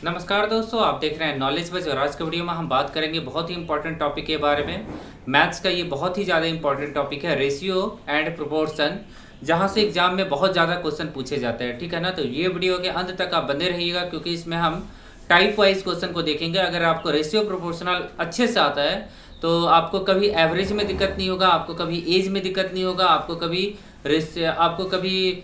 नमस्कार दोस्तों, आप देख रहे हैं नॉलेज बज और आज के वीडियो में हम बात करेंगे बहुत ही इंपॉर्टेंट टॉपिक के बारे में। मैथ्स का ये बहुत ही ज़्यादा इंपॉर्टेंट टॉपिक है, रेशियो एंड प्रोपोर्शन, जहां से एग्जाम में बहुत ज़्यादा क्वेश्चन पूछे जाते हैं। ठीक है ना, तो ये वीडियो के अंत तक आप बने रहिएगा क्योंकि इसमें हम टाइप वाइज क्वेश्चन को देखेंगे। अगर आपको रेशियो प्रोपोर्शनल अच्छे से आता है तो आपको कभी एवरेज में दिक्कत नहीं होगा, आपको कभी एज में दिक्कत नहीं होगा, आपको कभी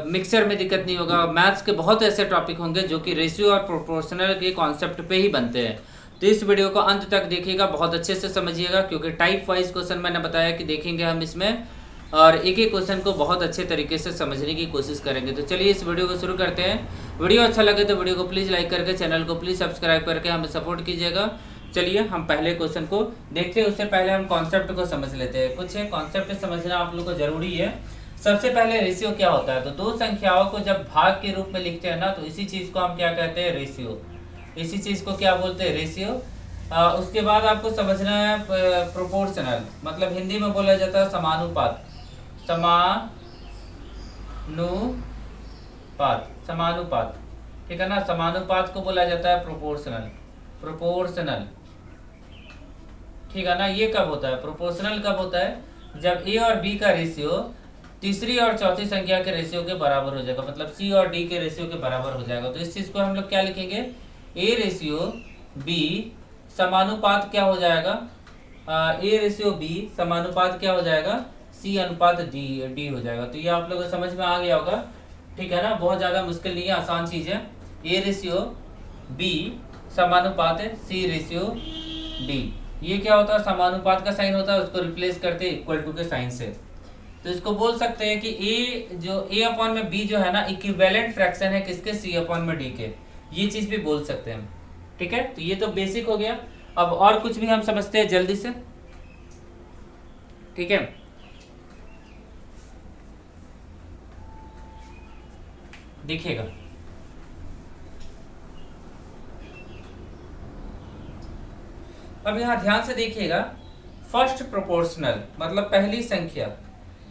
मिक्सचर में दिक्कत नहीं होगा। मैथ्स के बहुत ऐसे टॉपिक होंगे जो कि रेशियो और प्रोपोर्शनल के कॉन्सेप्ट पे ही बनते हैं। तो इस वीडियो को अंत तक देखिएगा, बहुत अच्छे से समझिएगा क्योंकि टाइप वाइज क्वेश्चन मैंने बताया कि देखेंगे हम इसमें, और एक एक क्वेश्चन को बहुत अच्छे तरीके से समझने की कोशिश करेंगे। तो चलिए इस वीडियो को शुरू करते हैं। वीडियो अच्छा लगे तो वीडियो को प्लीज़ लाइक करके, चैनल को प्लीज़ सब्सक्राइब करके हमें सपोर्ट कीजिएगा। चलिए हम पहले क्वेश्चन को देखते हैं, उससे पहले हम कॉन्सेप्ट को समझ लेते हैं। कुछ कॉन्सेप्ट समझना आप लोग को जरूरी है। सबसे पहले रेशियो क्या होता है, तो दो संख्याओं को जब भाग के रूप में लिखते हैं ना, तो इसी चीज को हम क्या कहते हैं, रेशियो। इसी चीज को क्या बोलते हैं, रेशियो। उसके बाद आपको समझना है प्रोपोर्शनल, मतलब हिंदी में बोला जाता है समानुपात। समानुपात, ठीक है ना। समानुपात को बोला जाता है प्रोपोर्शनल, ठीक है ना। ये कब होता है, प्रोपोर्शनल कब होता है, जब ए और बी का रेशियो तीसरी और चौथी संख्या के रेशियो के बराबर हो जाएगा, मतलब सी और डी के रेशियो के बराबर हो जाएगा। तो इस चीज को हम लोग क्या लिखेंगे, ए रेशियो बी समानुपात क्या हो जाएगा, ए रेशियो बी समानुपात क्या हो जाएगा, सी अनुपात डी हो जाएगा। तो ये आप लोगों को समझ में आ गया होगा, ठीक है ना। बहुत ज्यादा मुश्किल नहीं है, आसान चीज है। ए रेशियो बी समानुपात है सी रेशियो डी। ये क्या होता है, समानुपात का साइन होता है, उसको रिप्लेस करते हैं इक्वल टू के साइन से। तो इसको बोल सकते हैं कि ए अपॉन में बी जो है ना, इक्विवेलेंट फ्रैक्शन है किसके, सी अपॉन में डी के। ये चीज भी बोल सकते हैं हम, ठीक है। तो ये तो बेसिक हो गया। अब और कुछ भी हम समझते हैं जल्दी से, ठीक है। देखिएगा, अब यहां ध्यान से देखिएगा। फर्स्ट प्रोपोर्शनल मतलब पहली संख्या,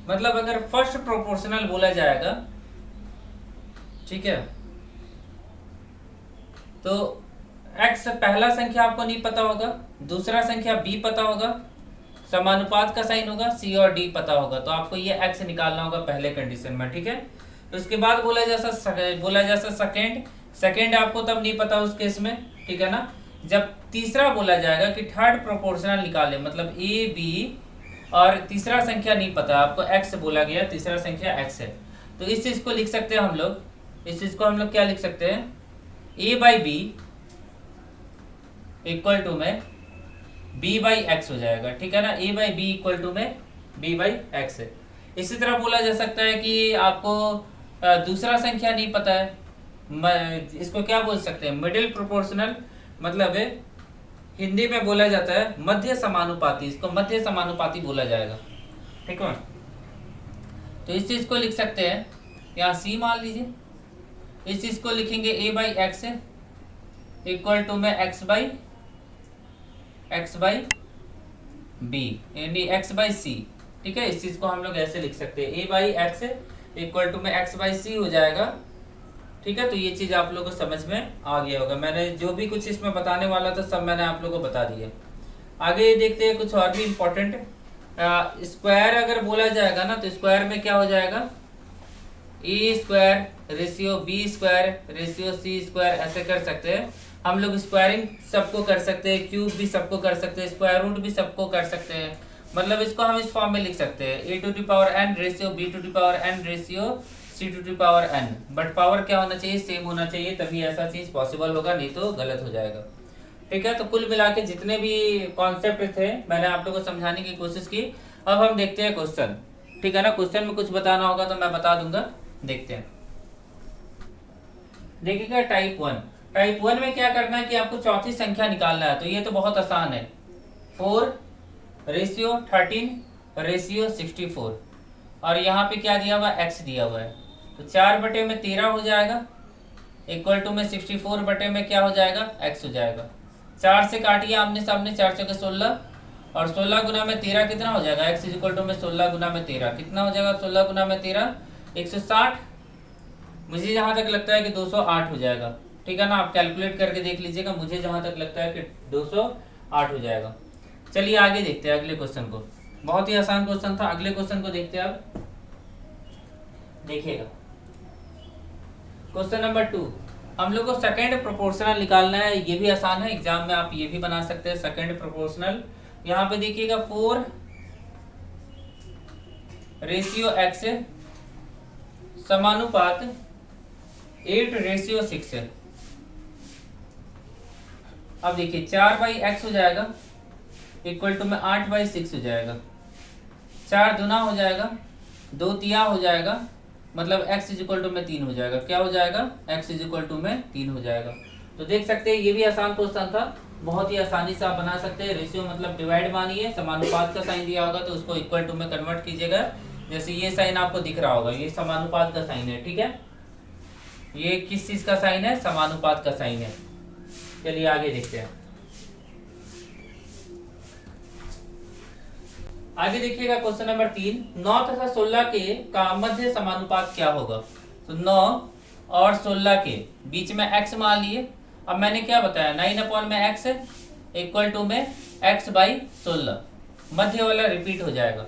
मतलब अगर फर्स्ट प्रोपोर्शनल बोला जाएगा, ठीक है, तो एक्स पहला संख्या आपको नहीं पता होगा, दूसरा संख्या बी पता होगा, समानुपात का साइन होगा, सी और डी पता होगा। तो आपको ये एक्स निकालना होगा पहले कंडीशन में, ठीक है। तो उसके बाद बोला जा सेकेंड आपको तब नहीं पता उस केस में, ठीक है ना। जब तीसरा बोला जाएगा कि थर्ड प्रोपोर्शनल निकाले, मतलब ए बी, और तीसरा संख्या नहीं पता आपको, एक्स बोला गया, तीसरा संख्या एक्स है। तो इस चीज को लिख सकते हैं हम लोग, इस चीज को हम लोग क्या लिख सकते हैं, ए बाई बी इक्वल टू में बी बाई एक्स हो जाएगा, ठीक है ना। ए बाई बी इक्वल टू में बी बाई एक्स है। इसी तरह बोला जा सकता है कि आपको दूसरा संख्या नहीं पता है, इसको क्या बोल सकते हैं, मिडिल प्रोपोर्शनल, मतलब हिंदी में बोला जाता है मध्य समानुपाती, इसको मध्य समानुपाती बोला जाएगा, ठीक है। तो इस चीज को लिख सकते हैं, यहाँ सी मान लीजिए, इस चीज को लिखेंगे ए बाई एक्स इक्वल टू में एक्स बाई बी, यानी एक्स बाई सी, ठीक है। इस चीज को हम लोग ऐसे लिख सकते हैं, ए बाई एक्स इक्वल टू में एक्स बाई सी हो जाएगा, ठीक है। तो ये चीज आप लोगों को समझ में आ गया होगा। मैंने जो भी कुछ इसमें बताने वाला था सब मैंने आप लोगों को बता दिया। आगे देखते हैं कुछ और भी इम्पोर्टेंट। स्क्वायर अगर बोला जाएगा ना, तो स्क्वायर में क्या हो जाएगा, a square ratio b square ratio c square, ऐसे कर सकते हैं हम लोग। स्क्वायरिंग सबको कर सकते हैं, क्यूब भी सबको कर सकते हैं, स्क्वायर रूट भी सबको कर सकते हैं। मतलब इसको हम इस फॉर्म में लिख सकते हैं, a to the power n ratio b to the power n ratio c to the power n. But power क्या होना चाहिए, सेम होना चाहिए, तभी ऐसा चीज पॉसिबल होगा, नहीं तो गलत हो जाएगा, ठीक है। तो कुल मिला के जितने भी कॉन्सेप्ट थे मैंने आप लोगों को समझाने की कोशिश की। अब हम देखते हैं क्वेश्चन, ठीक है ना। क्वेश्चन में कुछ बताना होगा तो मैं बता दूंगा, देखते हैं। देखिएगा टाइप वन में क्या करना है कि आपको चौथी संख्या निकालना है। तो ये तो बहुत आसान है, 4 रेशियो 13 रेशियो 64, और यहाँ पे क्या दिया हुआ है, एक्स दिया हुआ है। तो 4 बटे में 13 हो जाएगा इक्वल टू में 64 बटे में क्या हो जाएगा, एक्स हो जाएगा। 4 से काटिए आमने सामने, 4 चौके 16, और 16 गुना में 13 कितना हो जाएगा, एक्स इक्वल टू में 16 गुना में 13 कितना हो जाएगा, 16 गुना में 13 160। मुझे जहां तक लगता है कि 208 हो जाएगा, ठीक है ना। आप कैलकुलेट करके देख लीजिएगा, मुझे जहां तक लगता है कि 208 हो जाएगा। चलिए आगे देखते हैं अगले क्वेश्चन को। बहुत ही आसान क्वेश्चन था। अगले क्वेश्चन को देखते हैं अब। देखिएगा क्वेश्चन नंबर 2, हम लोग को सेकेंड प्रोपोर्शनल निकालना है। ये भी आसान है, एग्जाम में आप ये भी बना सकते हैं सेकेंड प्रोपोर्शनल। यहाँ पे देखिएगा 4:x समानुपात 8:6 है। अब देखिए 4/x हो जाएगा इक्वल टू में 8/6 हो जाएगा। 4 दूना हो जाएगा, 2 तिया हो जाएगा, मतलब x इज इक्वल टू में 3 हो जाएगा। क्या हो जाएगा? x इज इक्वल टू में 3 हो जाएगा। तो देख सकते हैं ये भी आसान क्वेश्चन था, बहुत ही आसानी से आप बना सकते हैं। रेशियो मतलब डिवाइड मानिए, समानुपात का साइन दिया होगा तो उसको इक्वल टू में कन्वर्ट कीजिएगा। जैसे ये साइन आपको दिख रहा होगा, ये समानुपात का साइन है, ठीक है। ये किस चीज का साइन है? समानुपात का साइन है। चलिए आगे देखते हैं। आगे देखिएगा क्वेश्चन नंबर 3, 9 तथा 16 के का मध्य समानुपात क्या होगा? तो 9 और 16 के बीच में x मान लिए। अब मैंने क्या बताया, 9 में x इक्वल टू में x/16, मध्य वाला रिपीट हो जाएगा।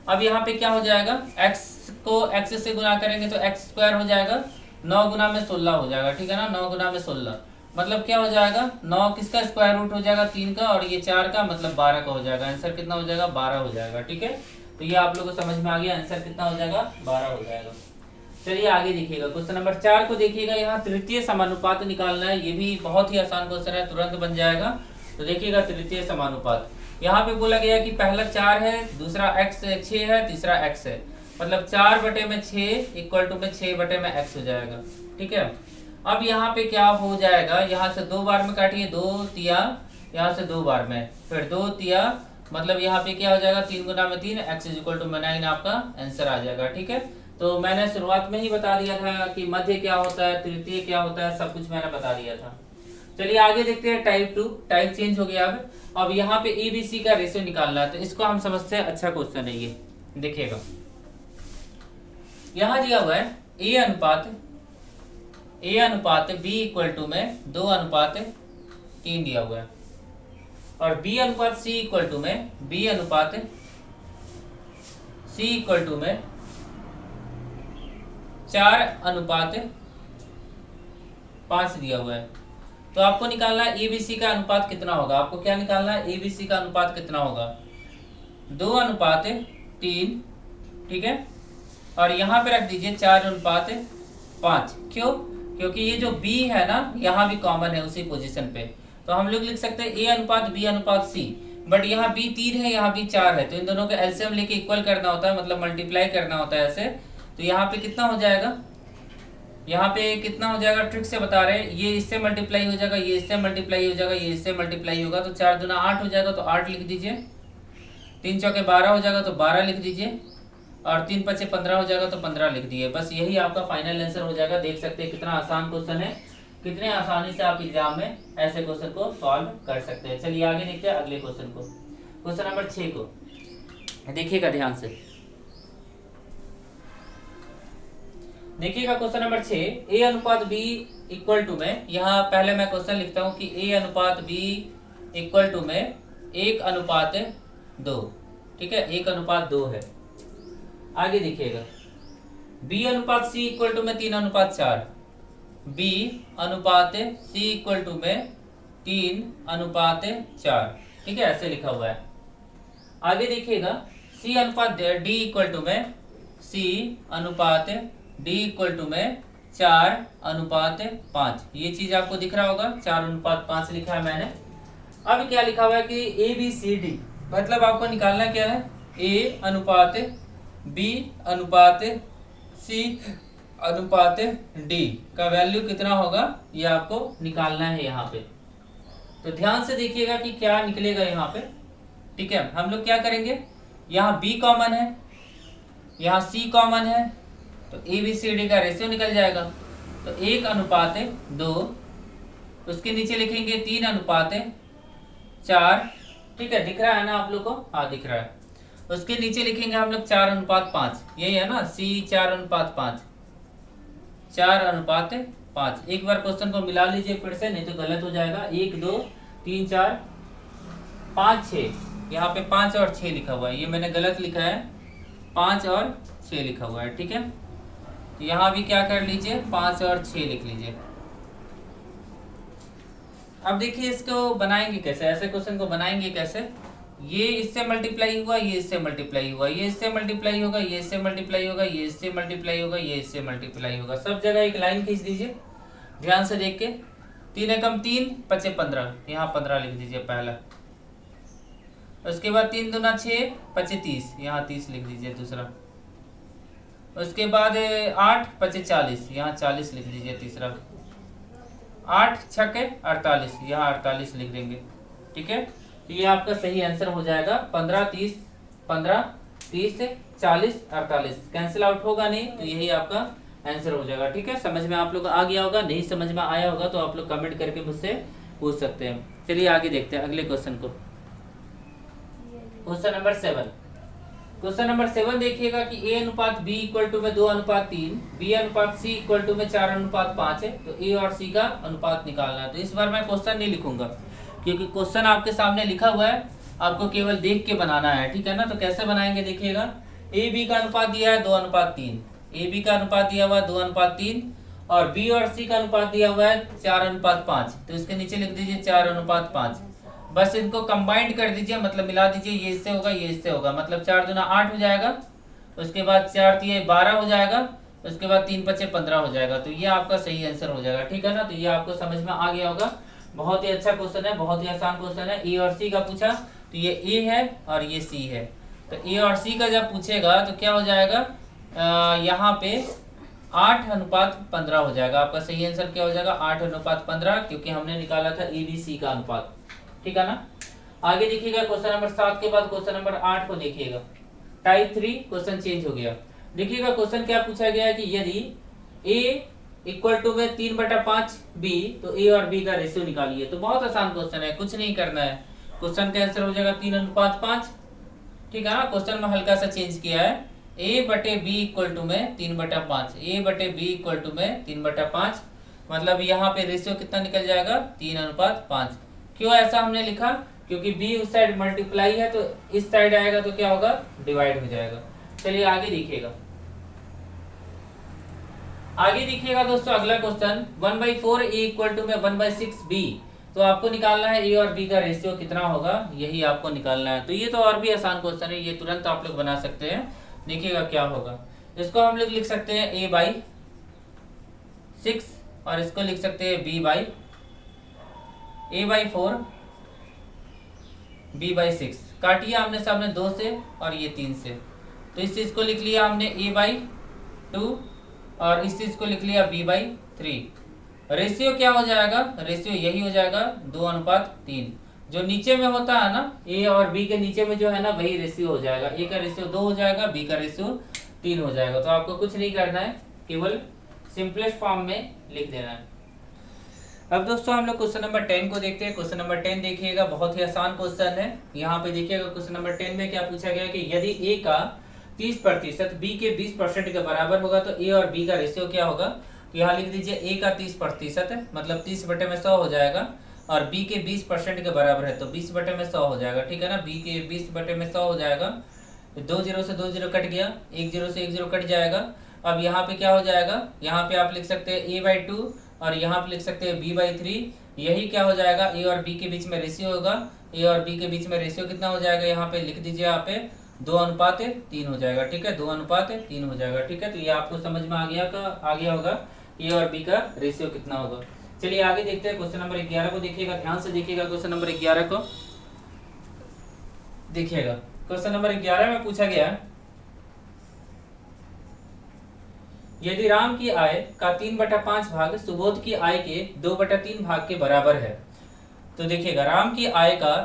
अब यहाँ पे क्या हो जाएगा, x को x से गुना करेंगे तो x² हो जाएगा, 9 गुना में 16 हो जाएगा, ठीक है ना। 9 गुना में 16 मतलब क्या हो जाएगा, 9 किसका स्क्वायर रूट हो जाएगा? 3 का, और ये 4 का मतलब 12 का हो जाएगा। आंसर कितना हो जाएगा? 12 हो जाएगा, ठीक है। तो ये आप लोगों को समझ में आ गया, आंसर कितना हो जाएगा? 12 हो जाएगा। चलिए आगे देखिएगा क्वेश्चन नंबर 4 को देखिएगा। यहाँ तृतीय समानुपात निकालना है। ये भी बहुत ही आसान क्वेश्चन है, तुरंत बन जाएगा। तो देखिएगा तृतीय समानुपात, यहाँ पे बोला गया कि पहला 4 है, दूसरा x 6 है, तीसरा x है, मतलब 4/6 इक्वल टू में 6/x हो जाएगा, ठीक है। अब यहाँ पे क्या हो जाएगा, यहाँ से 2 बार में काटिए, 2 तिया, यहाँ से 2 बार में, फिर 2 तिया, मतलब यहाँ पे क्या हो जाएगा, 3 गुना में 3, x इज इक्वल टू में 9 आपका आंसर आ जाएगा, ठीक है। तो मैंने शुरुआत में ही बता दिया था कि मध्य क्या होता है, तृतीय क्या होता है, सब कुछ मैंने बता दिया था। चलिए आगे देखते हैं टाइप 2, टाइप चेंज हो गया। अब यहाँ पे ABC का रेशियो निकालना है, तो इसको हम समझते हैं। अच्छा क्वेश्चन है ये, देखिएगा यहाँ दिया हुआ है A अनुपात B इक्वल टू में 2:3 दिया हुआ है, और B अनुपात C इक्वल टू में B अनुपात C इक्वल टू में 4:5 दिया हुआ है। तो आपको निकालना है ABC का अनुपात कितना होगा। आपको क्या निकालना है, ABC का अनुपात कितना होगा, 2:3, ठीक है। और यहाँ पे रख दीजिए 4:5। क्यों? क्योंकि ये जो B है ना, यहाँ भी कॉमन है उसी पोजीशन पे, तो हम लोग लिख सकते हैं A अनुपात B अनुपात C। बट यहाँ B 3 है, यहाँ B 4 है, तो इन दोनों का एलसीएम लेके इक्वल करना होता है, मतलब मल्टीप्लाई करना होता है ऐसे। तो यहाँ पे कितना हो जाएगा, यहाँ पे कितना हो जाएगा, ट्रिक से बता रहे हैं। ये इससे मल्टीप्लाई हो जाएगा, ये इससे मल्टीप्लाई हो जाएगा, ये इससे मल्टीप्लाई होगा, तो 4 दूना 8 हो जाएगा, तो 8 लिख दीजिए। 3 चौके 12 हो जाएगा, तो 12 लिख दीजिए, और 3 पचे 15 हो जाएगा, तो 15 लिख दिए। बस यही आपका फाइनल आंसर हो जाएगा। देख सकते हैं कितना आसान क्वेश्चन है, कितने आसानी से आप एग्जाम में ऐसे क्वेश्चन को सॉल्व कर सकते हैं। चलिए आगे देखते हैं अगले क्वेश्चन को, क्वेश्चन नंबर 6 को देखिएगा ध्यान से। देखिएगा क्वेश्चन नंबर 6, A अनुपात B इक्वल टू में, यहाँ पहले मैं क्वेश्चन लिखता हूँ कि A अनुपात B इक्वल टू में 1:2, ठीक है, 1:2 है। आगे देखिएगा B अनुपात C इक्वल टू में 3:4, B अनुपात C इक्वल टू में 3:4, ठीक है, ऐसे लिखा हुआ है। आगे देखिएगा C अनुपात D इक्वल टू में C अनुपात D इक्वल टू में 4:5, ये चीज आपको दिख रहा होगा, 4:5 लिखा है मैंने। अब क्या लिखा हुआ है कि ABCD, मतलब आपको निकालना क्या है, A अनुपात B अनुपात C अनुपात D का वैल्यू कितना होगा, ये आपको निकालना है यहाँ पे। तो ध्यान से देखिएगा कि क्या निकलेगा यहाँ पे, ठीक है। हम लोग क्या करेंगे, यहाँ B कॉमन है, यहाँ C कॉमन है, तो ABCD का रेशियो निकल जाएगा। तो 1:2, उसके नीचे लिखेंगे 3:4, ठीक है, दिख रहा है ना आप लोग को, हाँ दिख रहा है। उसके नीचे लिखेंगे हम लोग 4:5, यही है ना, C 4:5, 4:5 5। एक बार क्वेश्चन को मिला लीजिए फिर से, नहीं तो गलत हो जाएगा। 1 2 3 4 5 6, यहाँ पे 5 और 6 लिखा हुआ है, ये मैंने गलत लिखा है, 5 और 6 लिखा हुआ है, ठीक है। तो यहाँ भी क्या कर लीजिए, 5 और 6 लिख लीजिए। अब देखिए इसको बनाएंगे कैसे, ऐसे क्वेश्चन को बनाएंगे कैसे। ये इससे मल्टीप्लाई हुआ, ये इससे मल्टीप्लाई हुआ, ये इससे मल्टीप्लाई होगा, ये इससे मल्टीप्लाई होगा, ये इससे मल्टीप्लाई होगा, ये इससे मल्टीप्लाई होगा। सब जगह एक लाइन खींच दीजिए ध्यान से देख के। 3 एकम 3 5 15, यहाँ 15 लिख दीजिए पहला। उसके बाद 3 दूना 6 5 30, यहाँ 30 लिख दीजिए दूसरा। उसके बाद 8 5 40, यहाँ 40 लिख दीजिए तीसरा। 8 छक्के 48, यहाँ 48 लिख देंगे, ठीक है। तो ये आपका सही आंसर हो जाएगा। 15 30 15 30 40 48, कैंसिल आउट होगा नहीं, तो यही आपका आंसर हो जाएगा, ठीक है। समझ में आप लोग आ गया होगा, नहीं समझ में आया होगा तो आप लोग कमेंट करके मुझसे पूछ सकते हैं। चलिए आगे देखते हैं अगले क्वेश्चन को। Question number 7। क्वेश्चन नंबर 7 देखिएगा कि a अनुपात b इक्वल टू में 2 अनुपात 3, b अनुपात c इक्वल टू में 4 अनुपात 5 है। तो a और c का अनुपात निकालना है। तो इस बार मैं क्वेश्चन नहीं लिखूंगा, क्योंकि क्वेश्चन आपके सामने लिखा हुआ है, आपको केवल देख के बनाना है, ठीक है ना। तो कैसे बनाएंगे देखिएगा। ए बी का अनुपात दिया है 2 अनुपात 3, ए बी का अनुपात दिया हुआ है 2 अनुपात 3, और बी और सी का अनुपात दिया हुआ है 4 अनुपात 5। तो इसके नीचे लिख दीजिए 4 अनुपात 5। बस इनको कंबाइंड कर दीजिए, मतलब मिला दीजिए, ये इससे होगा ये इससे होगा, मतलब 4 दूना 8 हो जाएगा। उसके बाद 4 3 12 हो जाएगा। उसके बाद 3 5 15 हो जाएगा। तो ये आपका सही आंसर हो जाएगा, ठीक है ना। तो ये आपको समझ में आ गया होगा। बहुत ही अच्छा क्वेश्चन है, बहुत ही आसान क्वेश्चन है। ए और सी का पूछा तो ये ए है और ये सी है। तो ए और सी का जब पूछेगा तो क्या हो जाएगा, यहाँ पे 8 अनुपात 15 हो जाएगा। आपका सही आंसर क्या हो जाएगा, 8 अनुपात 15, क्योंकि हमने निकाला था ए बी सी का अनुपात, ठीक है ना। आगे देखिएगा क्वेश्चन नंबर 7 के बाद क्वेश्चन नंबर 8 को देखिएगा। टाइप 3 क्वेश्चन चेंज हो गया। देखिएगा क्वेश्चन क्या पूछा गया है कि यदि ए इक्वल टू में 3/5 बी, तो ए और बी का रेशियो निकालिए। तो बहुत आसान क्वेश्चन है, कुछ नहीं करना है। क्वेश्चन का आंसर हो जाएगा 3 अनुपात 5, ठीक है ना। क्वेश्चन में हल्का सा चेंज किया है, ए बटे बी इक्वल टू में 3/5, ए बटे बी इक्वल टू में 3/5, मतलब यहाँ पे रेशियो कितना निकल जाएगा, 3 अनुपात 5। क्यों ऐसा हमने लिखा, क्योंकि बी उस साइड मल्टीप्लाई है, तो इस साइड आएगा तो क्या होगा, डिवाइड हो जाएगा। चलिए आगे देखिएगा। आगे देखिएगा दोस्तों अगला क्वेश्चन 1/4 ए इक्वल टू में 1/6 बी। तो आपको निकालना है ए और बी का रेशियो कितना होगा, यही आपको निकालना है। तो ये तो और भी आसान क्वेश्चन है, ये तुरंत आप लोग बना सकते हैं। देखिएगा क्या होगा, इसको हम लोग लिख सकते हैं a/6 और इसको लिख सकते हैं a/4 b/6। काटिए आमने सामने 2 से और ये 3 से, तो इस चीज को लिख लिया हमने a/2 और इस चीज को लिख लिया b/3। रेशियो क्या हो जाएगा, रेशियो यही हो जाएगा 2 अनुपात 3। जो नीचे में होता है ना, ए और बी के नीचे में जो है ना, वही रेशियो हो जाएगा। ए का रेशियो 2 हो जाएगा, बी का रेशियो 3 हो जाएगा। तो आपको कुछ नहीं करना है, केवल सिंपलेस्ट फॉर्म में लिख देना है। अब दोस्तों हम लोग क्वेश्चन नंबर 10 को देखते हैं। क्वेश्चन नंबर 10 देखिएगा, बहुत ही आसान क्वेश्चन है। यहाँ पे देखिएगा क्वेश्चन नंबर 10 में क्या पूछा गया कि यदि ए का 30% बी के 20% के बराबर होगा तो ए और बी का रेशियो क्या होगा। तो यहाँ लिख दीजिए ए का 30% है, मतलब 30/100 हो जाएगा, और बी के 20% के बराबर है तो 20/100 हो जाएगा, ठीक है ना। बी के 20/100 हो जाएगा, 2 0 से 2 0 कट गया, 1 0 से 1 0 कट जाएगा। अब यहाँ पे क्या हो जाएगा, यहाँ पे आप लिख सकते हैं a/2 और यहाँ पे लिख सकते हैं b/3। यही क्या हो जाएगा, ए और बी के बीच में रेशियो होगा। ए और बी के बीच में रेशियो कितना हो जाएगा, यहाँ पे लिख दीजिए, यहाँ पे 2 अनुपात 3 हो जाएगा, ठीक है। 2 अनुपात 3 हो जाएगा, ठीक है। तो ये आपको समझ में आ गया होगा ए और बी का रेशियो कितना होगा। चलिए आगे देखते हैं। क्वेश्चन नंबर 11 को देखिएगा, ध्यान से देखिएगा। क्वेश्चन नंबर 11 को देखिएगा। क्वेश्चन नंबर 11 में पूछा गया यदि राम की आय का 3/5 भाग सुबोध की आय के 2/3 भाग के बराबर है। तो देखिएगा राम की आय का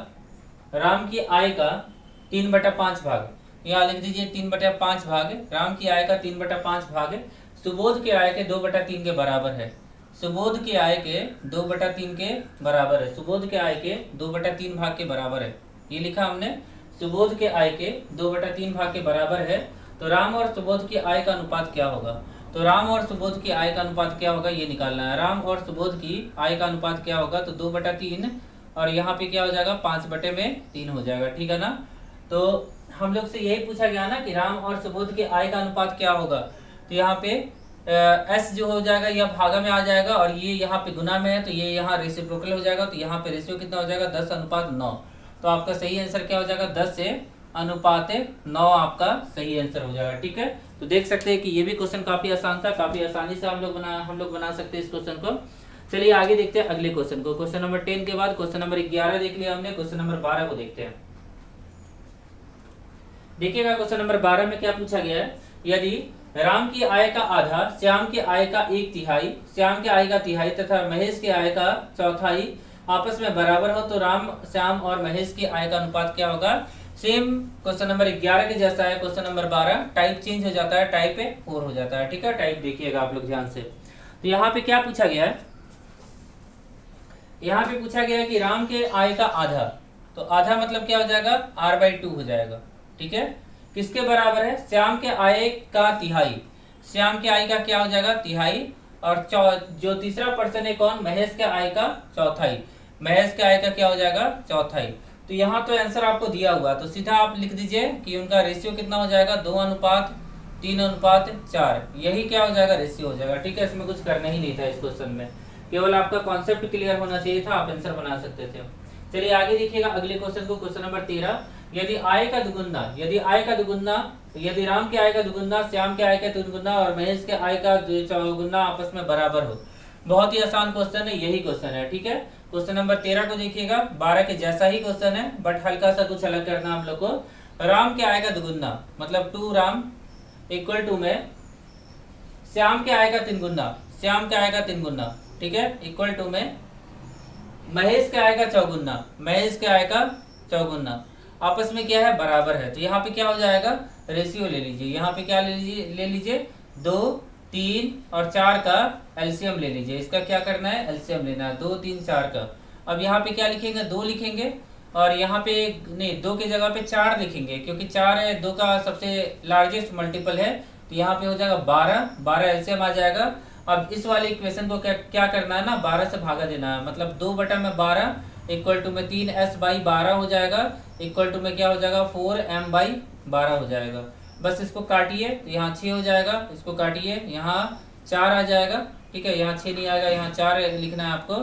3/5 भाग, यहाँ लिख दीजिए 3/5 भाग, राम की आय का 3/5 भाग सुबोध की आय के 2/3 के बराबर है। सुबोध की आय के 2/3 के बराबर है, सुबोध के आय के 2/3 भाग के बराबर है, ये लिखा हमने। सुबोध के आय के 2/3 भाग के बराबर है, तो राम और सुबोध की आय का अनुपात क्या होगा। तो राम और सुबोध की आय का अनुपात क्या होगा ये निकालना है। राम और सुबोध की आय का अनुपात क्या होगा, तो 2/3 और यहाँ पे क्या हो जाएगा 5/3 हो जाएगा, ठीक है ना। तो हम लोग से यही पूछा गया ना कि राम और सुबोध की आय का अनुपात क्या होगा, तो यहाँ पे एस जो हो जाएगा यह भागा में आ जाएगा और ये यहाँ पे गुना में है तो ये यहाँ रेसिप्रोकल हो जाएगा, तो यहाँ पे रेशियो कितना हो जाएगा 10:9। तो आपका सही आंसर क्या हो जाएगा 10:9 आपका सही आंसर हो जाएगा, ठीक है। तो देख सकते हैं कि ये भी क्वेश्चन काफी आसान था, काफी आसानी से हम लोग बना सकते हैं इस क्वेश्चन को। चलिए आगे देखते हैं अगले क्वेश्चन को। क्वेश्चन नंबर 10 के बाद क्वेश्चन नंबर 11 देख लिया हमने, क्वेश्चन नंबर 12 को देखते हैं। देखिएगा क्वेश्चन नंबर 12 में क्या पूछा गया है, यदि राम की आय का आधा, श्याम की आय का 1/3, श्याम की आय का तिहाई तथा महेश की आय का चौथाई आपस में बराबर हो तो राम, श्याम और महेश की आय का अनुपात क्या होगा। सेम क्वेश्चन नंबर 11 के जैसा है क्वेश्चन नंबर 12, टाइप चेंज हो जाता है, टाइप 4 हो जाता है, ठीक है। टाइप देखिएगा आप लोग ध्यान से। तो यहाँ पे क्या पूछा गया है, यहाँ पे पूछा गया है कि राम के आय का आधा, तो आधा मतलब क्या हो जाएगा r/2 हो जाएगा, ठीक है। किसके बराबर है, श्याम के आय का तिहाई, श्याम के आय का क्या हो जाएगा तिहाई, और जो तीसरा पर्सन है कौन, महेश के आय का चौथाई, महेश के आय का क्या हो जाएगा चौथाई। तो यहाँ तो आंसर आपको दिया हुआ, तो सीधा आप लिख दीजिए कि उनका रेशियो कितना हो जाएगा 2:3:4, यही क्या हो जाएगा रेशियो हो जाएगा, ठीक है। इसमें कुछ करना ही नहीं था इस क्वेश्चन में, केवल आपका कॉन्सेप्ट क्लियर होना चाहिए था, आप आंसर बना सकते थे। चलिए आगे देखिएगा अगले क्वेश्चन को, क्वेश्चन नंबर 13, यदि आय का दुगुना, यदि राम के आय का दुगुना, श्याम के आय का तिगुना और महेश के आय का चौगुना आपस में बराबर हो। बहुत ही आसान क्वेश्चन है, यही क्वेश्चन है, ठीक है। क्वेश्चन नंबर 13 को देखिएगा, 12 के जैसा ही क्वेश्चन है बट हल्का सा कुछ अलग करना आप लोग को। राम के आय का दुगुना मतलब 2 राम इक्वल टू में श्याम के आय का 3 गुना, श्याम के आय का 3 गुना, ठीक है, इक्वल टू में महेश के आय का चौगुना, महेश के आय का चौगुना आपस में क्या है बराबर है। तो यहाँ पे क्या हो जाएगा रेशियो ले लीजिए, यहाँ पे क्या ले लीजिए 2, 3 और 4 का एलसीएम ले लीजिए। इसका क्या करना है एलसीएम लेना है 2, 3, 4 का। अब यहाँ पे क्या लिखेंगे 2 लिखेंगे और यहाँ पे नहीं 2 की जगह पे 4 लिखेंगे क्योंकि 4 है 2 का सबसे लार्जेस्ट मल्टीपल है, तो यहाँ पे हो जाएगा 12 एलसीएम आ जाएगा। अब इस वाले इक्वेशन को क्या करना है ना 12 से भागा देना है, मतलब 2/12 इक्वल टू में 3s/12 हो जाएगा, इक्वल टू में क्या हो जाएगा 4m/12 हो जाएगा। बस इसको काटिए तो यहाँ 6 हो जाएगा, इसको काटिए यहाँ 4 आ जाएगा, ठीक है, यहाँ 6 नहीं आएगा, यहाँ 4 लिखना है आपको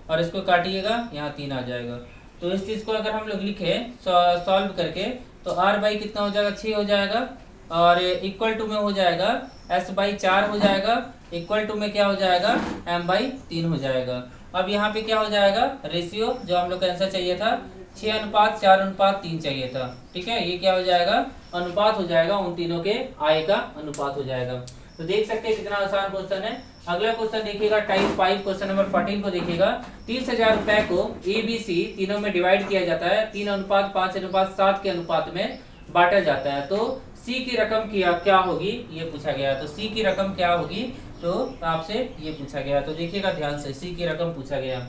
और इसको काटिएगा यहाँ 3 आ जाएगा। तो इस चीज़ को अगर हम लोग लिखे सॉल्व करके तो r/, कितना हो जाएगा 6 हो जाएगा और इक्वल टू में हो जाएगा s/4 हो जाएगा, इक्वल टू में क्या हो जाएगा m/3 हो जाएगा। अब यहाँ पे क्या हो जाएगा रेशियो जो हम लोग का आंसर चाहिए था 6:4:3 चाहिए था, ठीक है, ये क्या हो जाएगा अनुपात हो जाएगा, उन तीनों के आय का अनुपात हो जाएगा। तो देख सकते हैं कितना आसान क्वेश्चन है। अगला क्वेश्चन देखिएगा टाइप 5 क्वेश्चन नंबर 14 को देखिएगा। 30,000 रुपए को ABC तीनों में डिवाइड किया जाता है, 3:5:7 के अनुपात में बांटा जाता है, तो C की रकम क्या होगी ये पूछा गया है। तो C की रकम क्या होगी तो आपसे ये पूछा गया, तो देखिएगा ध्यान से C की रकम पूछा गया।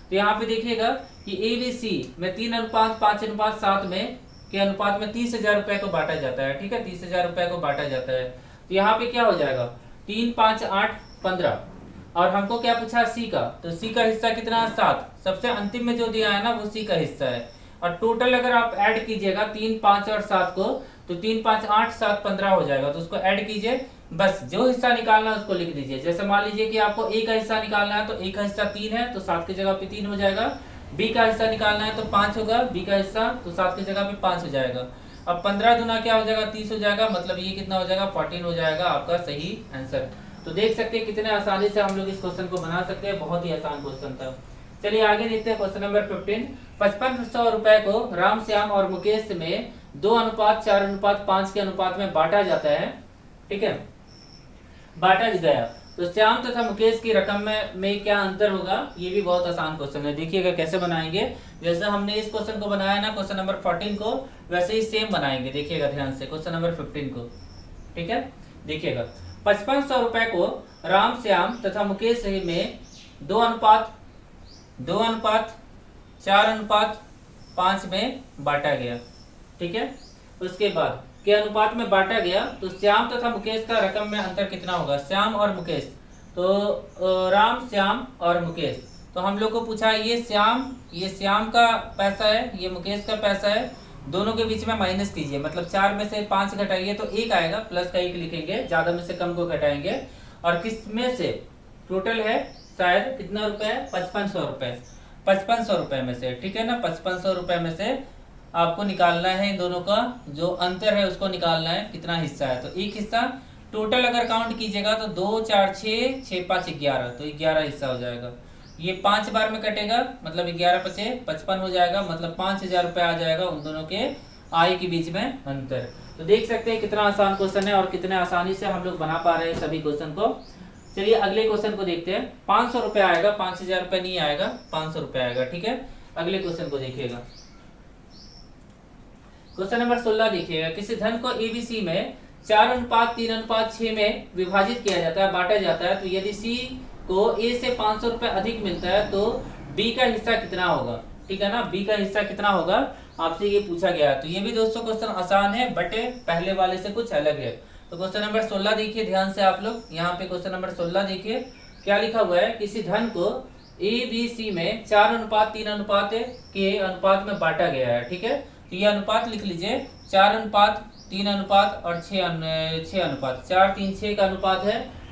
तो यहाँ पे देखिएगा कि ABC में 3:5:7 में के अनुपात में 30,000 रुपए को बांटा जाता है, ठीक है, 30,000 रुपए को बांटा जाता है। तो यहाँ पे क्या हो जाएगा 3, 5, 8, 15 और हमको क्या पूछा C का, तो C का हिस्सा कितना है 7, सबसे अंतिम में जो दिया है ना वो C का हिस्सा है। और टोटल अगर आप ऐड कीजिएगा 3, 5 और 7 को तो 3, 5, 8, 7, 15 हो जाएगा, तो उसको ऐड कीजिए, बस जो हिस्सा निकालना है उसको लिख दीजिए। जैसे मान लीजिए कि आपको A का हिस्सा निकालना है तो A का हिस्सा 3 है तो 7 की जगह पे 3 हो जाएगा, B का हिस्सा निकालना है तो 5 होगा, B का हिस्सा तो 7 की जगह पे 5 हो जाएगा। अब 15 दूना क्या हो जाएगा 30 हो जाएगा, मतलब ये कितना हो जाएगा 14 हो जाएगा आपका सही आंसर। तो देख सकते हैं कितने आसानी से हम लोग इस क्वेश्चन को बना सकते हैं, बहुत ही आसान क्वेश्चन था। चलिए आगे देखते हैं क्वेश्चन नंबर 15। 5500 रुपए को राम, श्याम और मुकेश में 2:4:5 के अनुपात में बांटा जाता है, ठीक है, बांटा गया, तो श्याम तथा मुकेश की रकम में क्या अंतर होगा, ये भी बहुत आसान क्वेश्चन है। देखिएगा कैसे बनाएंगे, जैसे हमने इस क्वेश्चन को बनाया ना क्वेश्चन नंबर 14 को, वैसे ही सेम बनाएंगे। देखिएगा ध्यान से क्वेश्चन नंबर 15 को, ठीक है, देखिएगा 5500 रुपए को राम, श्याम तथा मुकेश में 2:4:5 में बांटा गया, ठीक है। उसके बाद के अनुपात में बांटा गया तो श्याम तथा मुकेश का रकम में अंतर कितना होगा। श्याम और मुकेश, तो राम, श्याम और मुकेश। तो हम लोग को पूछा ये श्याम का पैसा है, ये मुकेश का पैसा है, दोनों के बीच में माइनस कीजिए, मतलब 4 में से 5 घटाइए तो 1 आएगा, प्लस का 1 लिखेंगे, ज्यादा में से कम को घटाएंगे। और किस में से टोटल है शायद कितना रुपए है, 5500 रुपए, 5500 रुपए में से, ठीक है ना, 5500 रुपए में से आपको निकालना है इन दोनों का जो अंतर है उसको निकालना है कितना हिस्सा है। तो एक हिस्सा टोटल अगर काउंट कीजिएगा तो 2 4 6 6 5 11, तो 11 हिस्सा हो जाएगा। ये 5 बार में कटेगा, मतलब 11 पचे 55 हो जाएगा, मतलब 5000 रुपए आ जाएगा उन दोनों के आय के बीच में अंतर। तो देख सकते हैं कितना आसान क्वेश्चन है और कितने आसानी से हम लोग बना पा रहे हैं सभी क्वेश्चन को। चलिए अगले क्वेश्चन को देखते हैं। 500 रुपए आएगा, 5000 रुपए नहीं आएगा, 500 रुपए आएगा, ठीक है। अगले क्वेश्चन को देखिएगा, क्वेश्चन नंबर 16 देखिएगा। किसी धन को एबीसी में 4:3:6 में विभाजित किया जाता है, बांटा जाता है, तो यदि सी को ए से 500 रुपए अधिक मिलता है तो बी का हिस्सा कितना होगा, ठीक है ना। बी का हिस्सा कितना होगा आपसे ये पूछा गया है। तो ये भी दोस्तों क्वेश्चन आसान है बट पहले वाले से कुछ अलग है। तो क्वेश्चन नंबर 16 देखिए ध्यान से आप लोग, यहाँ पे क्वेश्चन नंबर 16 देखिए क्या लिखा हुआ है। किसी धन को ए बी सी में 4:3 के अनुपात में बांटा गया है, ठीक है। तो ये अनुपात लिख लीजिए, 4:3 और 6 अनुपात, 4 3 6 का अनुपात है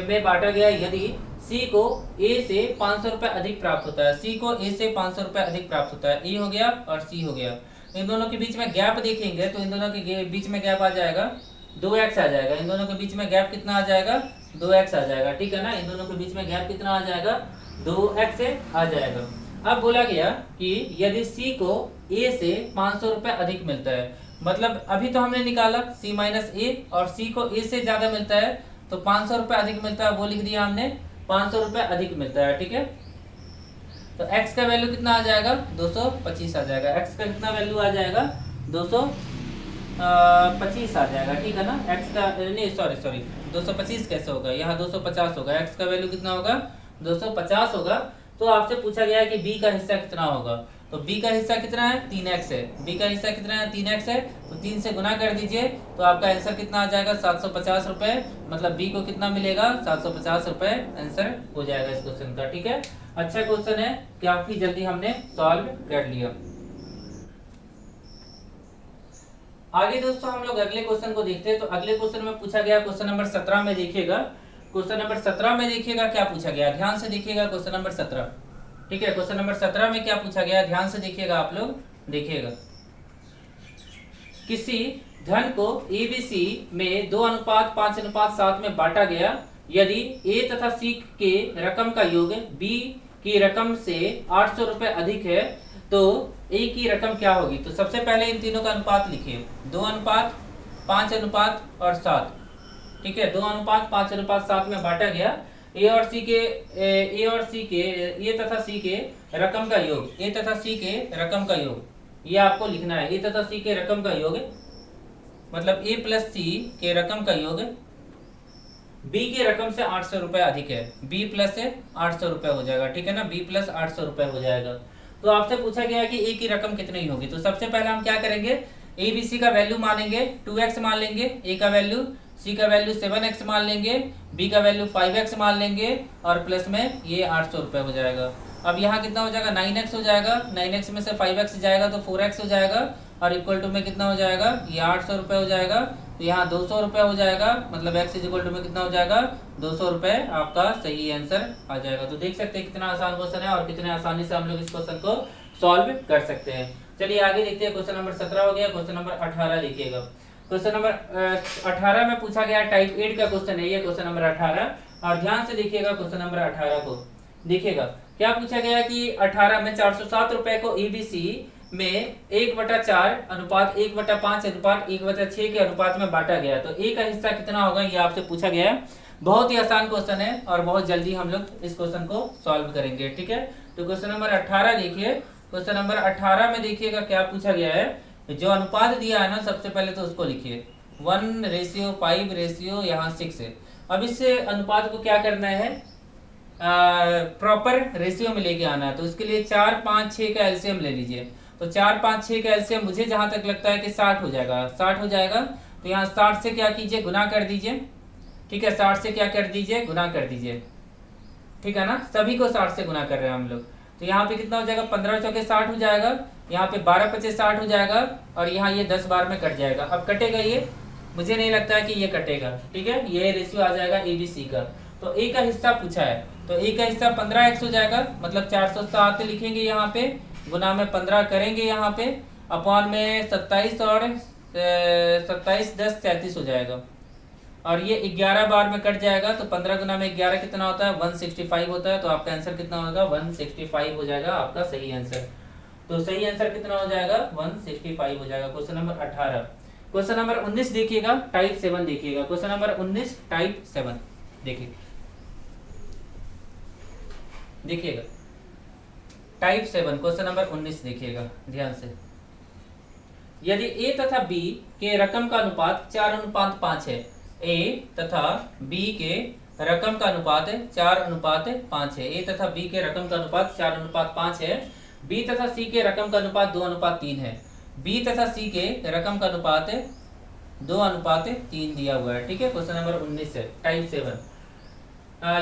में बांटा गया। यदि सी को ए से 500 रुपए अधिक प्राप्त होता है, सी को ए से 500 रुपए अधिक प्राप्त होता है, ए हो गया और सी हो गया। इन दोनों के बीच में गैप देखेंगे तो इन दोनों के बीच में गैप आ जाएगा 2x आ जाएगा। इन दोनों के बीच में गैप कितना आ जाएगा, 2x आ जाएगा, ठीक है ना। इन दोनों के बीच में गैप कितना आ जाएगा, 2x से आ जाएगा। अब बोला गया कि यदि C को A से 500 रुपए अधिक मिलता है, मतलब अभी तो हमने निकाला C माइनस A और C को A से ज्यादा मिलता है तो 500 रुपए अधिक मिलता है, वो लिख दिया हमने, 500 रुपए अधिक मिलता है, ठीक है। तो x का वैल्यू कितना आ जाएगा, 225 आ जाएगा। x का कितना वैल्यू आ जाएगा, 225 आ जाएगा, ठीक है ना। x का नहीं सॉरी 225 कैसे होगा, यहाँ 250 होगा। x का वैल्यू कितना होगा, 250 होगा। तो आपसे पूछा गया है कि b का हिस्सा कितना होगा, तो b का हिस्सा कितना है, 3x है। b का हिस्सा कितना है, 3x है, तो 3 से गुना कर दीजिए तो आपका आंसर कितना आ जाएगा, 750 रुपए। मतलब b को कितना मिलेगा, 750 रुपए आंसर हो जाएगा इस क्वेश्चन का, ठीक है। अच्छा क्वेश्चन है, काफी जल्दी हमने सॉल्व कर लिया। आगे दोस्तों हम लोग अगले क्वेश्चन को देखते हैं। तो अगले क्वेश्चन में पूछा गया, क्वेश्चन नंबर 17 में देखिएगा, क्वेश्चन नंबर 17 में देखिएगा क्या पूछा गया, ध्यान से देखिएगा क्वेश्चन नंबर 17, ठीक है। क्वेश्चन नंबर 17 में क्या पूछा गया, ध्यान से देखिएगा आप लोग, देखिएगा। किसी धन को एबीसी में 2:5:7 में बांटा गया, यदि ए तथा सी के रकम का योग बी की रकम से 800 रुपए अधिक है तो ए की रकम क्या होगी। तो सबसे पहले इन तीनों का अनुपात लिखिए, 2:5:7, ठीक है। 2:5:7 में बांटा गया। ए तथा सी के रकम का योग, ए तथा सी के रकम का योग, ये आपको लिखना है। ए तथा सी के रकम का योग मतलब ए प्लस सी के रकम का योग बी की रकम से 800 रुपए अधिक है, बी प्लस से 800 रुपए हो जाएगा, ठीक है ना। बी प्लस 800 रुपए हो जाएगा। तो आपसे पूछा गया कि ए की रकम कितनी होगी। तो सबसे पहले हम क्या करेंगे, ए बी सी का वैल्यू मानेंगे, 2x मान लेंगे, ए का वैल्यू, सी का वैल्यू 7x मान लेंगे, बी का वैल्यू 5x मान लेंगे और प्लस में ये 800 रुपए हो जाएगा। अब यहाँ कितना हो जाएगा, 9x हो जाएगा, 9x में से 5x जाएगा तो 4x हो जाएगा और इक्वल टू में कितना हो जाएगा, ये 800 रुपए हो जाएगा। तो यहाँ 200 रुपए हो जाएगा, मतलब x इज इक्वल टू में कितना हो जाएगा, 200 रुपए आपका सही आंसर आ जाएगा। तो देख सकते हैं कितना आसान क्वेश्चन है और कितने आसानी से हम लोग इस क्वेश्चन को सॉल्व कर सकते हैं। चलिए आगे देखते हैं। क्वेश्चन नंबर 17 हो गया, क्वेश्चन नंबर 18 देखिएगा। क्वेश्चन नंबर 18 में पूछा गया टाइप 8 का क्वेश्चन है ये, क्वेश्चन नंबर 18, और ध्यान से देखिएगा क्वेश्चन नंबर 18 को। देखिएगा क्या पूछा गया कि 18 में 407 रुपए को एबीसी में 1/4 अनुपात 1/5 अनुपात 1/6 के अनुपात में बांटा गया, तो ए का हिस्सा कितना होगा ये आपसे पूछा गया है। बहुत ही आसान क्वेश्चन है और बहुत जल्दी हम लोग इस क्वेश्चन को सॉल्व करेंगे, ठीक है। तो क्वेश्चन नंबर 18 देखिए, क्वेश्चन नंबर 18 में देखिएगा क्या पूछा गया है। जो अनुपात दिया है ना, सबसे पहले तो उसको लिखिए, 1:5 यहाँ 6 है। अब इस अनुपात को क्या करना है, प्रॉपर रेशियो में लेके आना है। तो इसके लिए 4 5 6 का एलसीएम ले लीजिए। तो 4 5 6 का एलसीएम मुझे जहां तक लगता है कि 60 हो जाएगा, 60 हो जाएगा। तो यहाँ 60 से क्या कीजिए, गुना कर दीजिए। ठीक है, 60 से क्या कर दीजिए, गुना कर दीजिए। ठीक है ना, सभी को 60 से गुना कर रहे हैं हम लोग। तो यहाँ पे कितना हो जाएगा, 15 चौके 60 हो जाएगा, यहाँ पे 12 पचे 60 हो जाएगा, और यहाँ ये 10 बार में कट जाएगा। अब कटेगा ये, मुझे नहीं लगता है कि ये कटेगा। ठीक है, ये रेशियो आ जाएगा ABC का। तो ए का हिस्सा पूछा है, तो ए का हिस्सा 15x हो जाएगा, मतलब 407 लिखेंगे यहाँ पे, गुना में 15 करेंगे यहाँ पे, अपॉन में 27 और 27 10 37 हो जाएगा, और ये 11 बार में कट जाएगा। तो 15 गुना में 11 कितना होता है, 165 होता है। तो आपका आंसर कितना होगा, 165 हो जाएगा आपका सही आंसर। तो सही आंसर कितना हो जाएगा, 165 हो जाएगा। Question number 18। क्वेश्चन नंबर 19 देखिएगा, टाइप 7 देखिएगा। क्वेश्चन नंबर 19 टाइप 7 देखिए, देखिएगा टाइप 7 क्वेश्चन नंबर 19 देखिएगा ध्यान से। यदि ए तथा बी के रकम का अनुपात 4:5 है, ए तथा बी के रकम का अनुपात 4:5 है, ए तथा बी के रकम का अनुपात 4:5 है, बी तथा सी के रकम का अनुपात 2:3 है, बी तथा सी के रकम का अनुपात 2:3 दिया हुआ है। ठीक है, क्वेश्चन नंबर 19 है टाइप 7।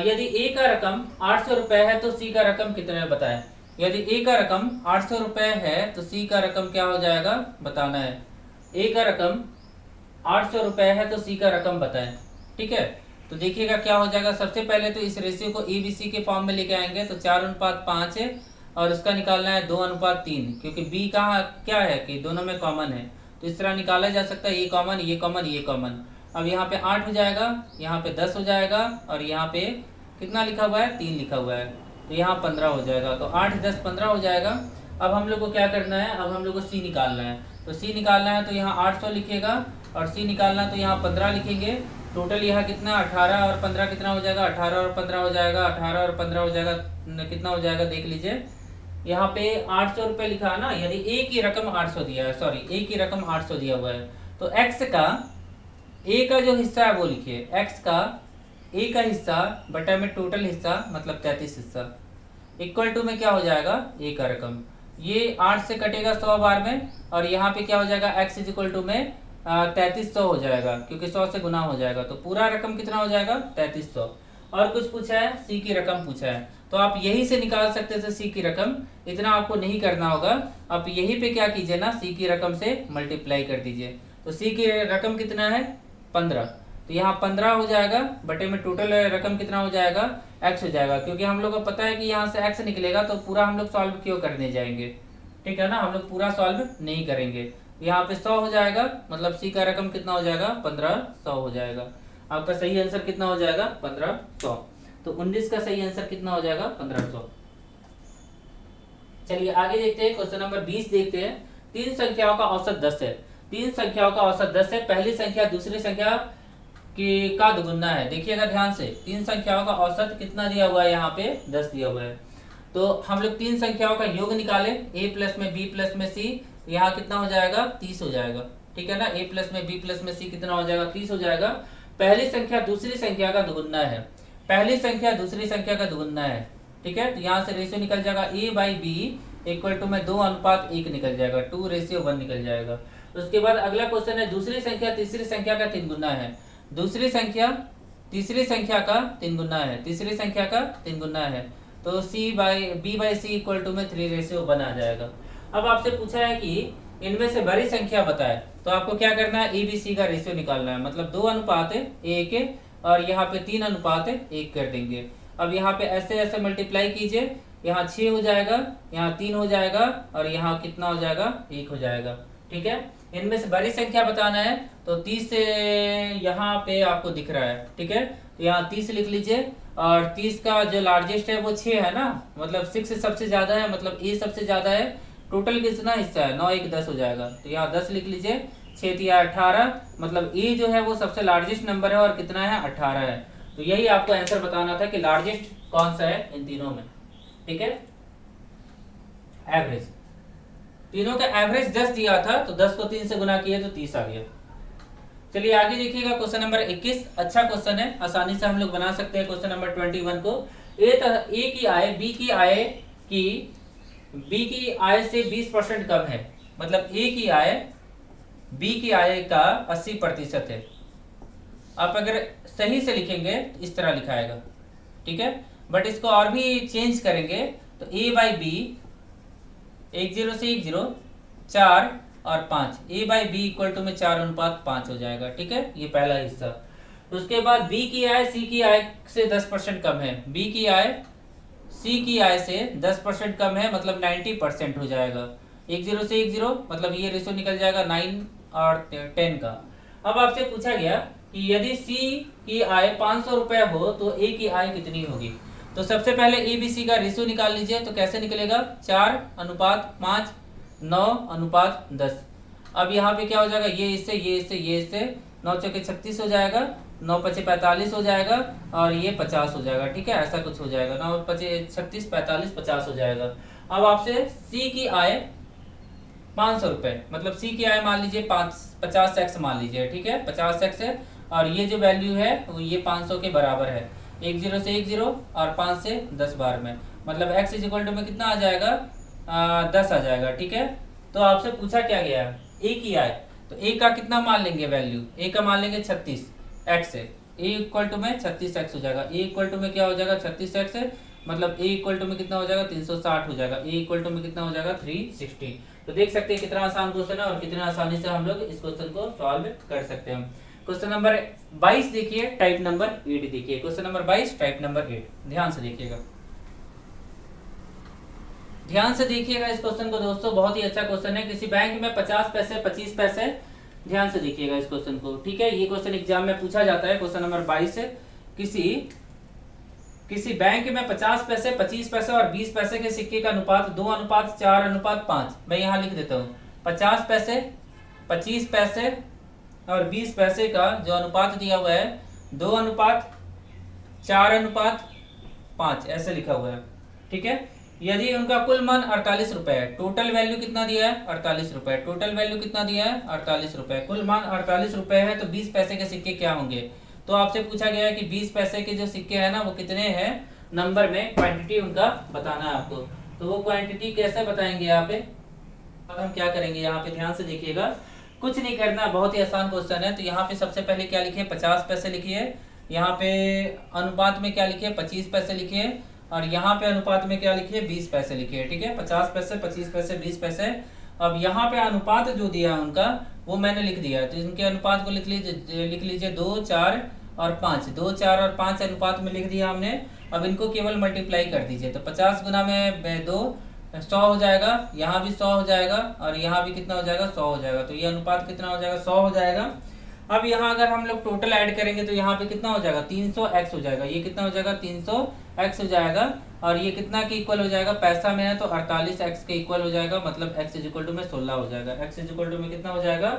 यदि ए का रकम 800 रुपए है तो सी का रकम कितना है बताएं। यदि ए का रकम 800 रुपए है तो सी का रकम क्या हो जाएगा बताना है। ए का रकम 800 रुपए है तो सी का रकम बताएं। ठीक है, तो देखिएगा क्या हो जाएगा। सबसे पहले तो इस रेशियो को ABC के फॉर्म में लेके आएंगे, तो 4:5 है और उसका निकालना है 2:3, क्योंकि बी कहाँ क्या है कि दोनों में कॉमन है, तो इस तरह निकाला जा सकता है, ये कॉमन ये कॉमन ये कॉमन। अब यहाँ पे 8 हो जाएगा, यहाँ पे 10 हो जाएगा, और यहाँ पे कितना लिखा हुआ है 3 लिखा हुआ है, तो यहाँ 15 हो जाएगा। तो 8 10 15 हो जाएगा। अब हम लोग को क्या करना है, अब हम लोग को सी निकालना है। तो सी निकालना है तो यहाँ 800 लिखेगा, और सी निकालना है तो यहाँ 15 लिखेंगे। टोटल यहाँ कितना 18 और 15 कितना हो जाएगा, 18 और 15 हो जाएगा, 18 और 15 हो जाएगा, कितना हो जाएगा देख लीजिए। यहाँ पे 800 रुपये लिखा है ना, यदि ए की रकम 800 दिया है, सॉरी ए की रकम 800 दिया हुआ है, तो एक्स का ए का जो हिस्सा है वो लिखिए, एक्स का ए का हिस्सा बटा में टोटल हिस्सा मतलब 33 हिस्सा, इक्वल टू में क्या हो जाएगा ए का रकम। ये 8 से कटेगा 100 बार में, और यहाँ पे क्या हो जाएगा x इज इक्वल टू में 3300 हो जाएगा, क्योंकि 100 से गुना हो जाएगा। तो पूरा रकम कितना हो जाएगा 3300। और कुछ पूछा है, सी की रकम पूछा है, तो आप यही से निकाल सकते थे सी की रकम, इतना आपको नहीं करना होगा। आप यही पे क्या कीजिए ना, सी की रकम से मल्टीप्लाई कर दीजिए। तो सी की रकम कितना है 15, तो यहाँ 15 हो जाएगा, बटे में टोटल रकम कितना हो जाएगा x हो जाएगा, क्योंकि हम लोग को पता है कि यहाँ से x निकलेगा, तो पूरा हम लोग सॉल्व क्यों करने जाएंगे। ठीक है ना, हम लोग पूरा सॉल्व नहीं करेंगे। यहाँ पे 100 हो जाएगा, मतलब सी का रकम कितना हो जाएगा 1500 हो जाएगा। आपका सही आंसर कितना हो जाएगा 1500। तो 19 का सही आंसर कितना हो जाएगा 1500। चलिए आगे देखते हैं, क्वेश्चन नंबर 20 देखते हैं। 3 संख्याओं का औसत 10 है, 3 संख्याओं का औसत 10 है, पहली संख्या दूसरी संख्या का दुगुना है। देखिएगा ध्यान से, 3 संख्याओं का औसत कितना दिया हुआ है, यहाँ पे 10 दिया हुआ है। तो हम लोग 3 संख्याओं का योग निकालें, a प्लस में b प्लस में c, यहाँ कितना हो जाएगा 30 हो जाएगा। ठीक है ना, a प्लस में b प्लस में c कितना हो जाएगा 30 हो जाएगा। पहली संख्या दूसरी संख्या का दुगुना है, पहली संख्या दूसरी संख्या का दुगुना है। ठीक है, तो यहाँ से रेशियो निकल जाएगा a/b इक्वल टू में 2:1 निकल जाएगा, 2:1 निकल जाएगा। उसके बाद अगला क्वेश्चन है, दूसरी संख्या तीसरी संख्या का 3 गुना है, दूसरी संख्या तीसरी संख्या का 3 गुना है, तीसरी संख्या का 3 गुना है, तो b/c इक्वल टू में 3:1 आ जाएगा। अब आपसे पूछा है कि इनमें से बड़ी संख्या बताए, तो आपको क्या करना है, ABC का रेशियो निकालना है, मतलब 2:1 और यहाँ पे 3:1 कर देंगे। अब यहाँ पे ऐसे ऐसे मल्टीप्लाई कीजिए, यहाँ 6 हो जाएगा, यहाँ 3 हो जाएगा, और यहाँ कितना हो जाएगा 1 हो जाएगा। ठीक है, इनमें से बड़ी संख्या बताना है, तो 30 से यहाँ पे आपको दिख रहा है। ठीक है, तो यहाँ 30 लिख लीजिए, और 30 का जो लार्जेस्ट है वो 6 है ना, मतलब 6 सबसे ज्यादा है, मतलब ए सबसे ज्यादा है। टोटल कितना हिस्सा है 9 1 10 हो जाएगा, तो यहाँ 10 लिख लीजिए, 6 3 18, मतलब ए जो है वो सबसे लार्जेस्ट नंबर है, और कितना है 18 है। तो यही आपको आंसर बताना था कि लार्जेस्ट कौन सा है इन तीनों में। ठीक है, एवरेज, तीनों का एवरेज 10 दिया था, तो 10 को 3 से गुना किया तो 30 आ गया। चलिए आगे देखिएगा, क्वेश्चन नंबर 21 अच्छा क्वेश्चन है, आसानी से हम लोग बना सकते हैं क्वेश्चन नंबर 21 को। ए की आय बी की आय की बी की आय से 20% कम है, मतलब ए की आय बी की आय का 80% है। आप अगर सही से लिखेंगे तो इस तरह लिखाएगा, ठीक है। बट इसको और भी चेंज करेंगे तो ए बाई बी 10 से 10 4 और 5, ए बाई बी इक्वल टू में 4:5 हो जाएगा, ठीक है। ये पहला हिस्सा। उसके बाद बी की आय सी की आय से 10% कम है, बी की आय सी की आय से 10% कम है, मतलब 90% हो जाएगा। 10 से 10 मतलब ये रेशो निकल जाएगा 9 और 10 का। अब आपसे पूछा गया कि यदि सी की आय 500 रुपए हो तो ए की आय कितनी होगी। तो सबसे पहले ए बी सी का रेशियो निकाल लीजिए। तो कैसे निकलेगा, 4:5, 9:10। अब यहाँ पे क्या हो जाएगा, ये इससे ये इससे ये इससे 9 चौके 36 हो जाएगा, 9 पचे 45 हो जाएगा और ये 50 हो जाएगा, ठीक है। ऐसा कुछ हो जाएगा, 9 पचे 36, 45, 50 हो जाएगा। अब आपसे सी की आय 500 रुपए, मतलब सी की आय मान लीजिए 50x मान लीजिए, ठीक है। 50x है और ये जो वैल्यू है वो ये 500 के बराबर है। 10 से 10 और 5 से 10 बार में, मतलब x इक्वल टू में कितना आ जाएगा, 10 आ जाएगा, ठीक है। तो आपसे पूछा क्या गया, ए की आय, तो ए का कितना मान लेंगे वैल्यू, ए का मान लेंगे 36, x है, ए इक्वल टू में 36x हो जाएगा। ए इक्वल टू में क्या हो जाएगा, 36x है, मतलब ए इक्वल टू में कितना हो जाएगा, 360 हो जाएगा। ए इक्वल टू में कितना हो जाएगा, 360। तो देख सकते हैं कितना आसान क्वेश्चन है और कितना आसानी से हम लोग इस क्वेश्चन को सॉल्व कर सकते हैं। क्वेश्चन नंबर 22 देखिए, टाइप नंबर 8 देखिए। क्वेश्चन नंबर 22 टाइप नंबर 8, ध्यान से देखिएगा, ध्यान से देखिएगा इस क्वेश्चन को दोस्तों, बहुत ही अच्छा क्वेश्चन है। किसी बैंक में 50 पैसे 25 पैसे, ध्यान से देखिएगा इस क्वेश्चन को, ठीक है। ये क्वेश्चन एग्जाम में पूछा जाता है। क्वेश्चन नंबर 22 है, किसी बैंक में 50 पैसे 25 पैसे और 20 पैसे के सिक्के का अनुपात 2:4:5। मैं यहाँ लिख देता हूँ, 50 पैसे 25 पैसे और 20 पैसे का जो अनुपात दिया हुआ है 2:4:5 ऐसे लिखा हुआ है, ठीक है। यदि उनका कुल मान 48 रुपए है, टोटल वैल्यू कितना दिया है, 48 रुपए, टोटल वैल्यू कितना दिया है, 48 रुपए, कुल मान 48 रुपए है, तो 20 पैसे के सिक्के क्या होंगे। तो आपसे पूछा गया है कि 20 पैसे के जो सिक्के हैं ना वो कितने हैं नंबर में, क्वांटिटी उनका बताना है आपको। तो वो क्वांटिटी कैसे बताएंगे यहाँ पे, अब हम क्या करेंगे, यहाँ पे ध्यान से देखिएगा, कुछ नहीं करना, बहुत ही आसान क्वेश्चन है। तो यहाँ पे सबसे पहले क्या लिखिए, 50 पैसे लिखिए, यहाँ पे अनुपात में क्या लिखिए, 25 पैसे लिखिए, और यहाँ पे अनुपात में क्या लिखिए, 20 पैसे लिखिए, ठीक है। 50 पैसे 25 पैसे 20 पैसे। अब यहाँ पे अनुपात जो दिया है उनका वो मैंने लिख दिया है, तो इनके अनुपात को लिख लीजिए 2, 4 और 5, 2, 4 और 5 अनुपात में लिख दिया हमने। अब इनको केवल मल्टीप्लाई कर दीजिए, तो 50 गुना में 2 100 हो जाएगा, यहाँ भी 100 हो जाएगा और यहाँ भी कितना हो जाएगा, 100 हो जाएगा। तो ये अनुपात कितना हो जाएगा, 100 हो जाएगा। अब यहाँ अगर हम लोग टोटल ऐड करेंगे तो यहाँ पे कितना हो जाएगा, 300x हो जाएगा, ये कितना हो जाएगा, 300x हो जाएगा। और ये कितना के इक्वल हो जाएगा, पैसा में है तो 48x के इक्वल हो जाएगा, मतलब x इक्वल टू में 16 हो जाएगा, x इक्वल टू में कितना हो जाएगा,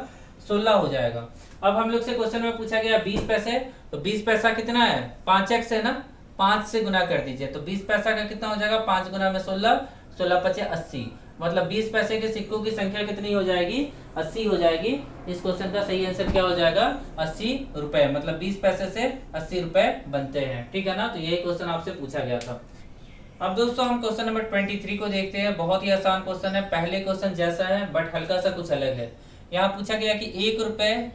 16 हो जाएगा। अब हम लोग से क्वेश्चन में पूछा गया 20 पैसे, तो 20 पैसा कितना है, 5x है ना, 5 से गुना कर दीजिए, तो 20 पैसा का कितना हो जाएगा, 5 गुना में 16, 16 पचे 80, मतलब 20 पैसे के सिक्कों की संख्या कितनी हो जाएगी, 80 हो जाएगी। इस क्वेश्चन का सही आंसर क्या हो जाएगा, 80 रुपए, मतलब 20 पैसे से 80 रुपए बनते हैं, ठीक है ना। तो यही क्वेश्चन आपसे पूछा गया था। अब दोस्तों हम क्वेश्चन नंबर 23 को देखते हैं। बहुत ही आसान क्वेश्चन है, पहले क्वेश्चन जैसा है बट हल्का सा कुछ अलग है। यहाँ पूछा गया कि 1 रुपए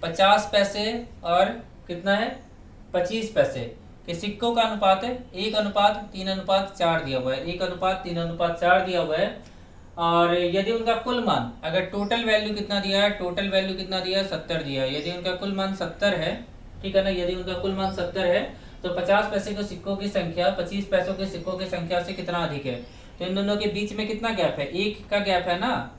50 पैसे और कितना है 25 पैसे के सिक्कों का अनुपात है 1:3:4 दिया हुआ है, 1:3:4 दिया हुआ है। और यदि उनका कुल मान, अगर टोटल वैल्यू कितना दिया है, टोटल वैल्यू कितना दिया है, 70 दिया है। यदि उनका कुल मान 70 है, ठीक है ना, यदि उनका कुल मान 70 है तो 50 पैसे के सिक्कों की संख्या 25 पैसों के सिक्कों की संख्या से कितना अधिक है। तो इन दोनों के बीच में कितना गैप है, 1 का गैप है ना,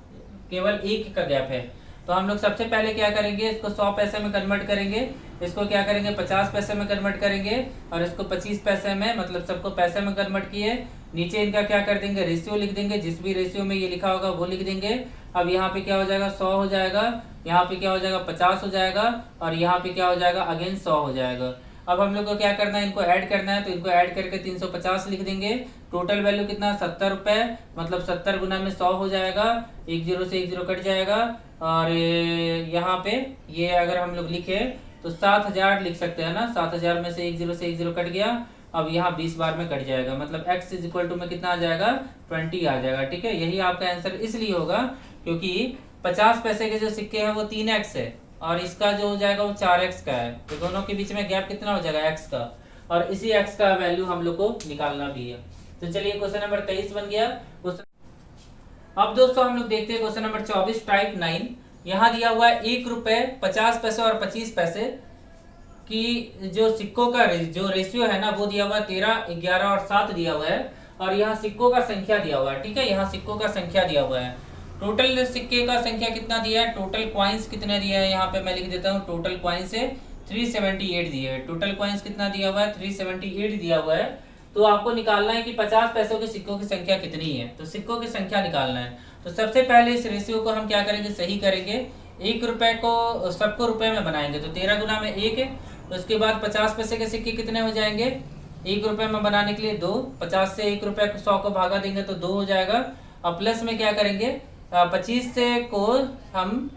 केवल 1 का गैप है। तो हम लोग सबसे पहले क्या करेंगे, इसको 100 पैसे में कन्वर्ट करेंगे, इसको क्या करेंगे 50 पैसे में कन्वर्ट करेंगे और इसको 25 पैसे में, मतलब सबको पैसे में कन्वर्ट किए। नीचे इनका क्या कर देंगे, रेशियो लिख देंगे, जिस भी रेशियो में ये लिखा होगा वो लिख देंगे। अब यहाँ पे क्या हो जाएगा, 100 हो जाएगा, यहाँ पे क्या हो जाएगा 50 हो जाएगा और यहाँ पे क्या हो जाएगा अगेन 100 हो जाएगा। अब हम लोग को क्या करना है, इनको ऐड करना है, तो इनको ऐड करके 350 लिख देंगे। टोटल वैल्यू कितना 70 रुपए, मतलब 70 गुना में 100 हो जाएगा, 10 से 10 कट जाएगा। और यहाँ पे ये अगर हम लोग लिखे तो 7000 लिख सकते हैं ना, 7000 में से 10 कट गया अब यहाँ 20 बार में कट जाएगा, मतलब x इज इक्वल टू में कितना आ जाएगा 20 आ जाएगा। ठीक है, यही आपका आंसर इसलिए होगा क्योंकि 50 पैसे के जो सिक्के हैं वो 3x है और इसका जो हो जाएगा वो 4x का है, तो दोनों के बीच में गैप कितना हो जाएगा x का, और इसी x का वैल्यू हम लोग को निकालना भी है। तो चलिए क्वेश्चन नंबर 23 बन गया। अब दोस्तों हम लोग देखते हैं क्वेश्चन नंबर 24 टाइप 9। यहाँ दिया हुआ है 1 रुपए 50 पैसे और 25 पैसे की जो सिक्कों का जो रेशियो है ना वो दिया हुआ है 13, 11 और 7 दिया हुआ है, और यहाँ सिक्कों का संख्या दिया हुआ है। ठीक है, यहाँ सिक्कों का संख्या दिया हुआ है। टोटल सिक्के का संख्या कितना दिया है, टोटल कॉइन्स कितने दिया है, यहाँ पे मैं लिख देता हूँ टोटल कॉइन्स है 378 दिए है। टोटल कॉइन्स कितना दिया हुआ है 378 दिया हुआ है। तो आपको निकालना है कि 50 पैसों के सिक्कों की संख्या कितनी है, तो सिक्कों की संख्या निकालना है। तो सबसे पहले इस रेशियो को हम क्या करेंगे, सही करेंगे। 1 रुपए को सबको रुपए में बनाएंगे तो 13 गुना में 1 है। तो उसके बाद 50 पैसे के सिक्के कितने हो जाएंगे, 1 रुपए में बनाने के लिए 2, 50 से 1 रुपए को 100 को भागा देंगे तो 2 हो जाएगा। अब प्लस में क्या करेंगे, 25 से को हम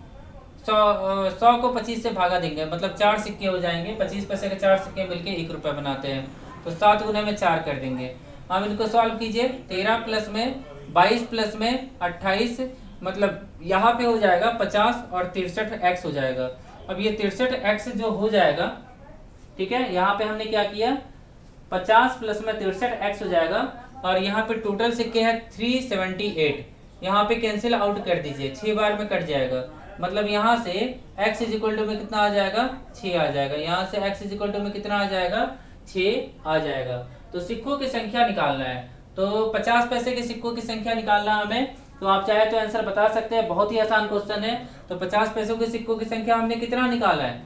100 को 25 से भागा देंगे, मतलब 4 सिक्के हो जाएंगे। 25 पैसे के 4 सिक्के मिलके 1 रुपए बनाते हैं, तो 7 गुना में 4 कर देंगे। अब इनको सॉल्व कीजिए, 13 प्लस में 22 प्लस में 28, मतलब यहाँ पे हो जाएगा 50 और 63x हो जाएगा। अब ये 63x जो हो जाएगा, ठीक है, यहाँ पे हमने क्या किया 50 प्लस में 63x हो जाएगा, और यहाँ पे टोटल सिक्के हैं 378। यहाँ पे कैंसिल आउट कर दीजिए, 6 बार में कट जाएगा, मतलब यहाँ से x इज इक्वल टू में कितना आ जाएगा 6 आ जाएगा। यहाँ से x इज इक्वल टू में कितना आ जाएगा 6 आ जाएगा। तो सिक्कों की संख्या निकालना है, तो 50 पैसे के सिक्कों की संख्या निकालना हमें। तो आप चाहे तो आंसर बता सकते हैं, बहुत ही आसान क्वेश्चन है। तो 50 पैसों के सिक्कों की संख्या हमने कितना निकाला है,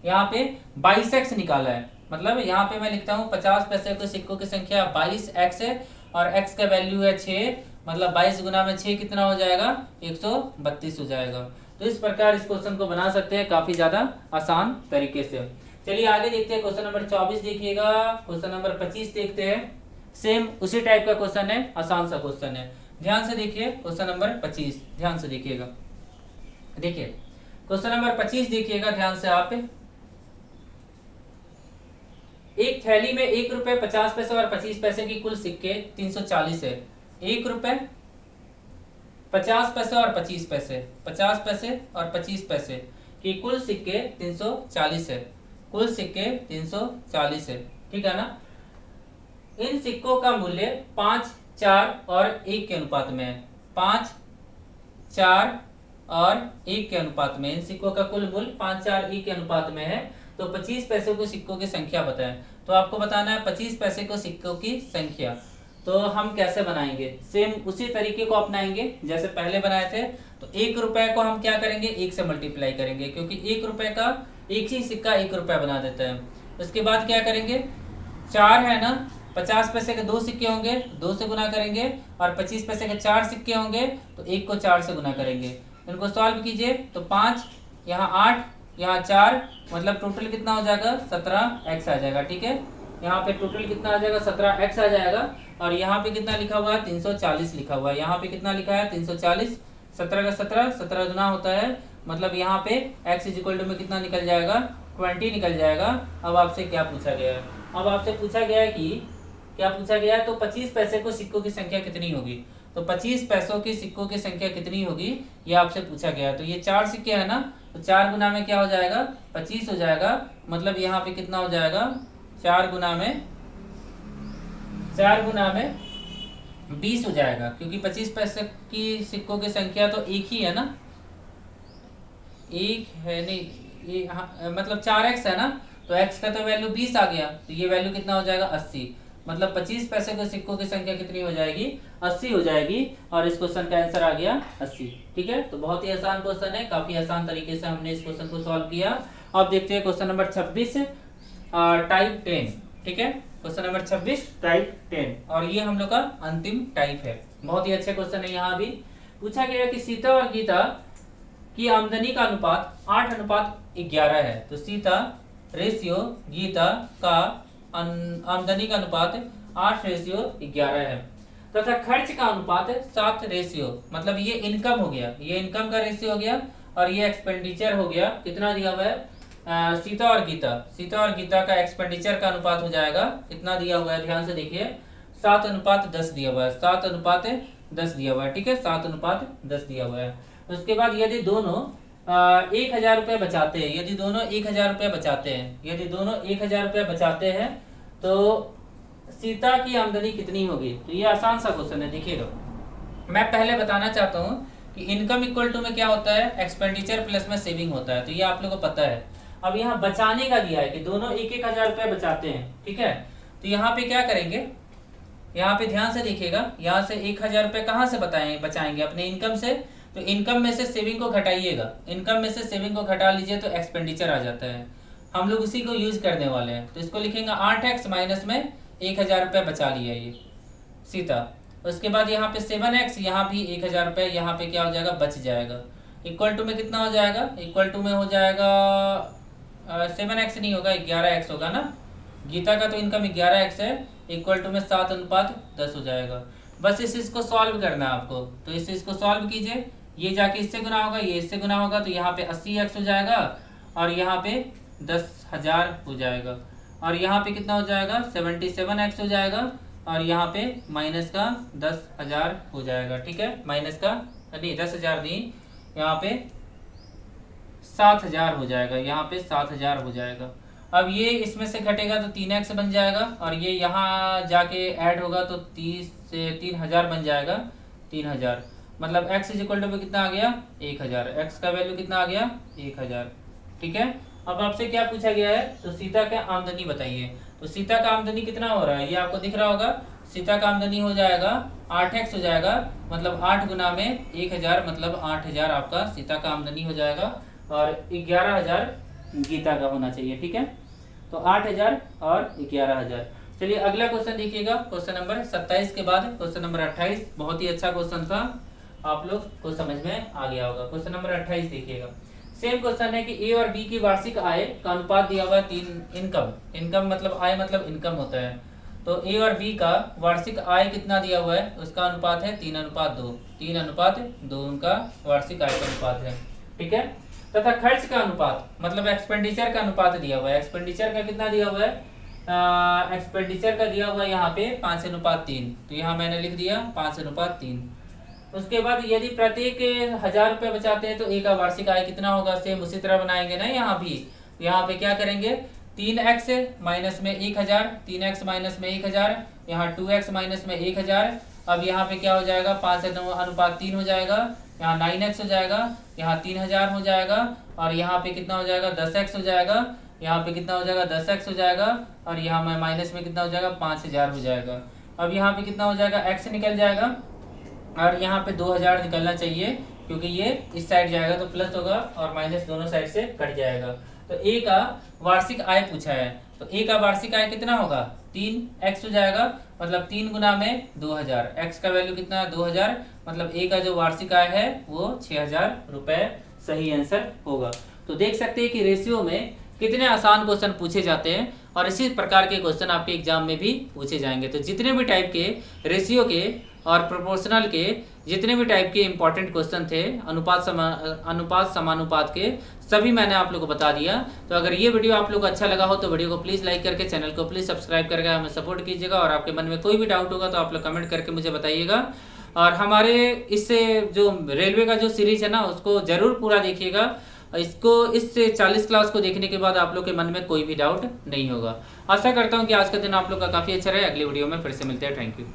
यहाँ पे 22x निकाला है। मतलब यहाँ पे मैं लिखता हूँ 50 पैसे के सिक्कों की संख्या 22x है, और x का वैल्यू है 6, मतलब 22 गुना में 6 कितना हो जाएगा 132 हो जाएगा। तो इस प्रकार इस क्वेश्चन को बना सकते हैं काफी ज्यादा आसान तरीके से। चलिए आगे देखते हैं, क्वेश्चन नंबर 24 देखिएगा। क्वेश्चन नंबर 25 देखते हैं, सेम उसी टाइप का क्वेश्चन है, आसान सा क्वेश्चन है। ध्यान से देखिए क्वेश्चन नंबर 25, ध्यान से देखिएगा। देखिए क्वेश्चन नंबर 25 देखिएगा ध्यान से आप। एक थैली में 1 रुपए 50 पैसे और 25 पैसे की कुल सिक्के 340 है। 1 रुपए 50 पैसे और 25 पैसे, 50 पैसे और 25 पैसे की कुल सिक्के 340 है। कुल सिक्के 340 है, ठीक है ना। इन सिक्कों का मूल्य 5, 4 और 1 के अनुपात में है। 5, 4 और 1 के अनुपात में इन सिक्कों का कुल मूल्य 5, 4, 1 के अनुपात में है। तो 25 पैसे के सिक्कों की संख्या बताएं। तो आपको बताना है 25 पैसे के सिक्कों की संख्या। तो हम कैसे बनाएंगे, सेम उसी तरीके को अपनाएंगे जैसे पहले बनाए थे। तो 1 रुपए को हम क्या करेंगे 1 से मल्टीप्लाई करेंगे, क्योंकि 1 रुपए का एक ही सिक्का 1 रुपया बना देता है। उसके बाद क्या करेंगे, 4 है ना, 50 पैसे के 2 सिक्के होंगे, 2 से गुना करेंगे, और 25 पैसे के 4 सिक्के होंगे तो 1 को 4 से गुना करेंगे। इनको सॉल्व कीजिए तो 5, यहाँ 8, यहाँ 4, मतलब टोटल कितना हो जाएगा 17x आ जाएगा। ठीक है, यहाँ पे टोटल कितना आ जाएगा 17x आ जाएगा। और यहाँ पे कितना लिखा हुआ है 340 लिखा हुआ है। यहाँ पे कितना लिखा है 340, 17 का 17, 17 गुना होता है, मतलब यहाँ पे x इज इक्वल टू में कितना निकल जाएगा 20 निकल जाएगा। अब आपसे क्या पूछा गया है, अब आपसे पूछा गया है कि क्या पूछा गया है, तो 25 पैसे को सिक्कों की संख्या कितनी होगी। तो 25 पैसों की सिक्कों की संख्या कितनी होगी ये आपसे पूछा गया है। तो ये 4 सिक्के है ना, तो 4 गुना में क्या हो जाएगा 25 हो जाएगा, मतलब यहाँ पे कितना हो जाएगा 4 गुना में 20 हो जाएगा, क्योंकि 25 पैसे की सिक्कों की संख्या तो एक ही है ना, एक है नहीं ये, मतलब 4x है ना, तो x का तो वैल्यू 20 आ गया, तो ये वैल्यू कितना हो जाएगा 80, मतलब 25 पैसे के सिक्कों की संख्या कितनी हो जाएगी 80 हो जाएगी। और इस क्वेश्चन का आंसर आ गया 80। ठीक है, तो बहुत ही आसान क्वेश्चन है, काफी आसान तरीके से हमने इस क्वेश्चन को सॉल्व किया। अब देखते हैं क्वेश्चन नंबर 26 टाइप 10। ठीक है, क्वेश्चन नंबर 26 टाइप 10, और ये हम लोग का अंतिम टाइप है। बहुत ही अच्छा क्वेश्चन है। यहाँ भी पूछा गया कि सीता और गीता की आमदनी का अनुपात 8:11 है। तो सीता रेशियो गीता का आमदनी का अनुपात 8:11 है, तथा खर्च का अनुपात 7 रेशियो, मतलब ये इनकम हो गया, ये इनकम का रेशियो हो गया, और ये एक्सपेंडिचर हो गया। कितना दिया हुआ है सीता और गीता का एक्सपेंडिचर का अनुपात हो जाएगा, कितना दिया हुआ है ध्यान से देखिए, 7:10 दिया हुआ है, 7:10 दिया हुआ है, ठीक है, 7:10 दिया हुआ है। उसके बाद यदि दोनों 1,000 रुपये बचाते हैं, यदि दोनों 1,000 रुपये बचाते हैं तो सीता की आमदनी कितनी होगी। तो ये आसान सा क्वेश्चन है, देखिएगा। मैं पहले बताना चाहता हूँ कि इनकम इक्वल टू में क्या होता है, एक्सपेंडिचर प्लस में सेविंग होता है, तो ये आप लोगों को पता है। अब यहाँ बचाने का दिया है कि दोनों 1,000 रुपये बचाते हैं, ठीक है, तो यहाँ पे क्या करेंगे, यहाँ पे ध्यान से देखिएगा, यहाँ से 1,000 रुपये कहाँ से बचाएंगे, अपने इनकम से। तो इनकम में से सेविंग को घटाइएगा, इनकम में से सेविंग को घटा लीजिए तो एक्सपेंडिचर आ जाता है। हम लोग उसी को यूज करने वाले हैं, तो इसको लिखेंगे 8x माइनस में 1,000 रुपये बचा लिया ये सीता। उसके बाद यहाँ पे 7x, यहाँ भी 1,000 रुपये यहाँ पे क्या हो जाएगा, बच जाएगा। इक्वल टू में कितना हो जाएगा, इक्वल टू में हो जाएगा 7x नहीं होगा, 11x होगा ना। गीता का तो इनकम 11x है, इक्वल टू में 7:10 हो जाएगा। बस इस चीज को सॉल्व करना है आपको, तो इस चीज को सॉल्व कीजिए, ये जाके इससे गुना होगा, ये इससे गुना होगा, तो यहाँ पे 80x हो जाएगा और यहाँ पे 10,000 हो जाएगा, और यहाँ पे कितना हो जाएगा 77x हो जाएगा, और यहाँ पे माइनस का 10,000 हो जाएगा, ठीक है, माइनस का नहीं 10,000 नहीं, यहाँ पे 7,000 हो जाएगा, यहाँ पे 7,000 हो जाएगा। अब ये इसमें से घटेगा तो 3x बन जाएगा, और ये यहाँ जाके ऐड होगा तो 30 से 3,000 बन जाएगा, 3,000 मतलब x इज इक्वल टू पे कितना आ गया 1,000, x का वैल्यू कितना आ गया 1,000, ठीक है। अब आपसे क्या पूछा गया है, तो सीता का आमदनी बताइए। तो सीता का आमदनी कितना हो रहा है, ये आपको दिख रहा होगा, सीता का आमदनी हो जाएगा 8x हो जाएगा, मतलब 8 गुना में 1,000 मतलब 8,000 आपका सीता का आमदनी हो जाएगा, और 11,000 गीता का होना चाहिए, ठीक है। तो 8,000 और 11,000। चलिए अगला क्वेश्चन देखिएगा, क्वेश्चन नंबर 27 के बाद क्वेश्चन नंबर 28। बहुत ही अच्छा क्वेश्चन था, आप लोग को समझ में आ गया होगा। क्वेश्चन नंबर 28 देखिएगा, सेम क्वेश्चन है कि ए और बी की वार्षिक आय का अनुपात दिया हुआ है 3। इनकम मतलब आय मतलब इनकम होता है, तो ए और बी का वार्षिक आय कितना दिया हुआ है, उसका अनुपात है 3:2, 3:2 उनका वार्षिक आय का अनुपात है, ठीक है। तथा खर्च का अनुपात मतलब एक्सपेंडिचर का अनुपात दिया हुआ है, एक्सपेंडिचर का कितना दिया हुआ है, एक्सपेंडिचर का दिया हुआ है यहाँ पे 5:3, तो यहाँ मैंने लिख दिया 5:3। उसके बाद यदि प्रत्येक 1,000 रुपये बचाते हैं तो ए का वार्षिक आय कितना होगा, सेम उसी तरह बनाएंगे ना, यहाँ भी यहाँ पे क्या करेंगे 3x माइनस में 1,000, 3x माइनस में 1,000, यहाँ 2x माइनस में 1,000। अब यहाँ पे क्या हो जाएगा 5:3 हो जाएगा, यहाँ 9x हो जाएगा, यहाँ 3,000 हो जाएगा, और यहाँ पे कितना हो जाएगा 10x हो जाएगा, यहाँ पे कितना हो जाएगा 10x हो जाएगा, और यहाँ में माइनस में कितना हो जाएगा 5,000 हो जाएगा। अब यहाँ पे कितना हो जाएगा x निकल जाएगा, और यहाँ पे 2,000 निकलना चाहिए, क्योंकि ये इस साइड जाएगा तो प्लस होगा और माइनस दोनों साइड से कट जाएगा। तो ए का वार्षिक आय पूछा है, तो ए का वार्षिक आय कितना होगा 3x हो जाएगा, मतलब 3 गुना में 2,000, x का वैल्यू कितना है 2,000, मतलब ए का जो वार्षिक आय है वो 6,000 रुपये सही आंसर होगा। तो देख सकते हैं कि रेशियो में कितने आसान क्वेश्चन पूछे जाते हैं, और इसी प्रकार के क्वेश्चन आपके एग्जाम में भी पूछे जाएंगे। तो जितने भी टाइप के रेशियो के और प्रोपोर्शनल के जितने भी टाइप के इंपॉर्टेंट क्वेश्चन थे अनुपात समानुपात के, सभी मैंने आप लोगों को बता दिया। तो अगर ये वीडियो आप लोग को अच्छा लगा हो तो वीडियो को प्लीज़ लाइक करके, चैनल को प्लीज़ सब्सक्राइब करके हमें सपोर्ट कीजिएगा, और आपके मन में कोई भी डाउट होगा तो आप लोग कमेंट करके मुझे बताइएगा। और हमारे इससे जो रेलवे का जो सीरीज है ना उसको ज़रूर पूरा देखिएगा, इसको इस 40 क्लास को देखने के बाद आप लोग के मन में कोई भी डाउट नहीं होगा। आशा करता हूँ कि आज का दिन आप लोग का काफ़ी अच्छा रहे। अगली वीडियो में फिर से मिलते हैं, थैंक यू।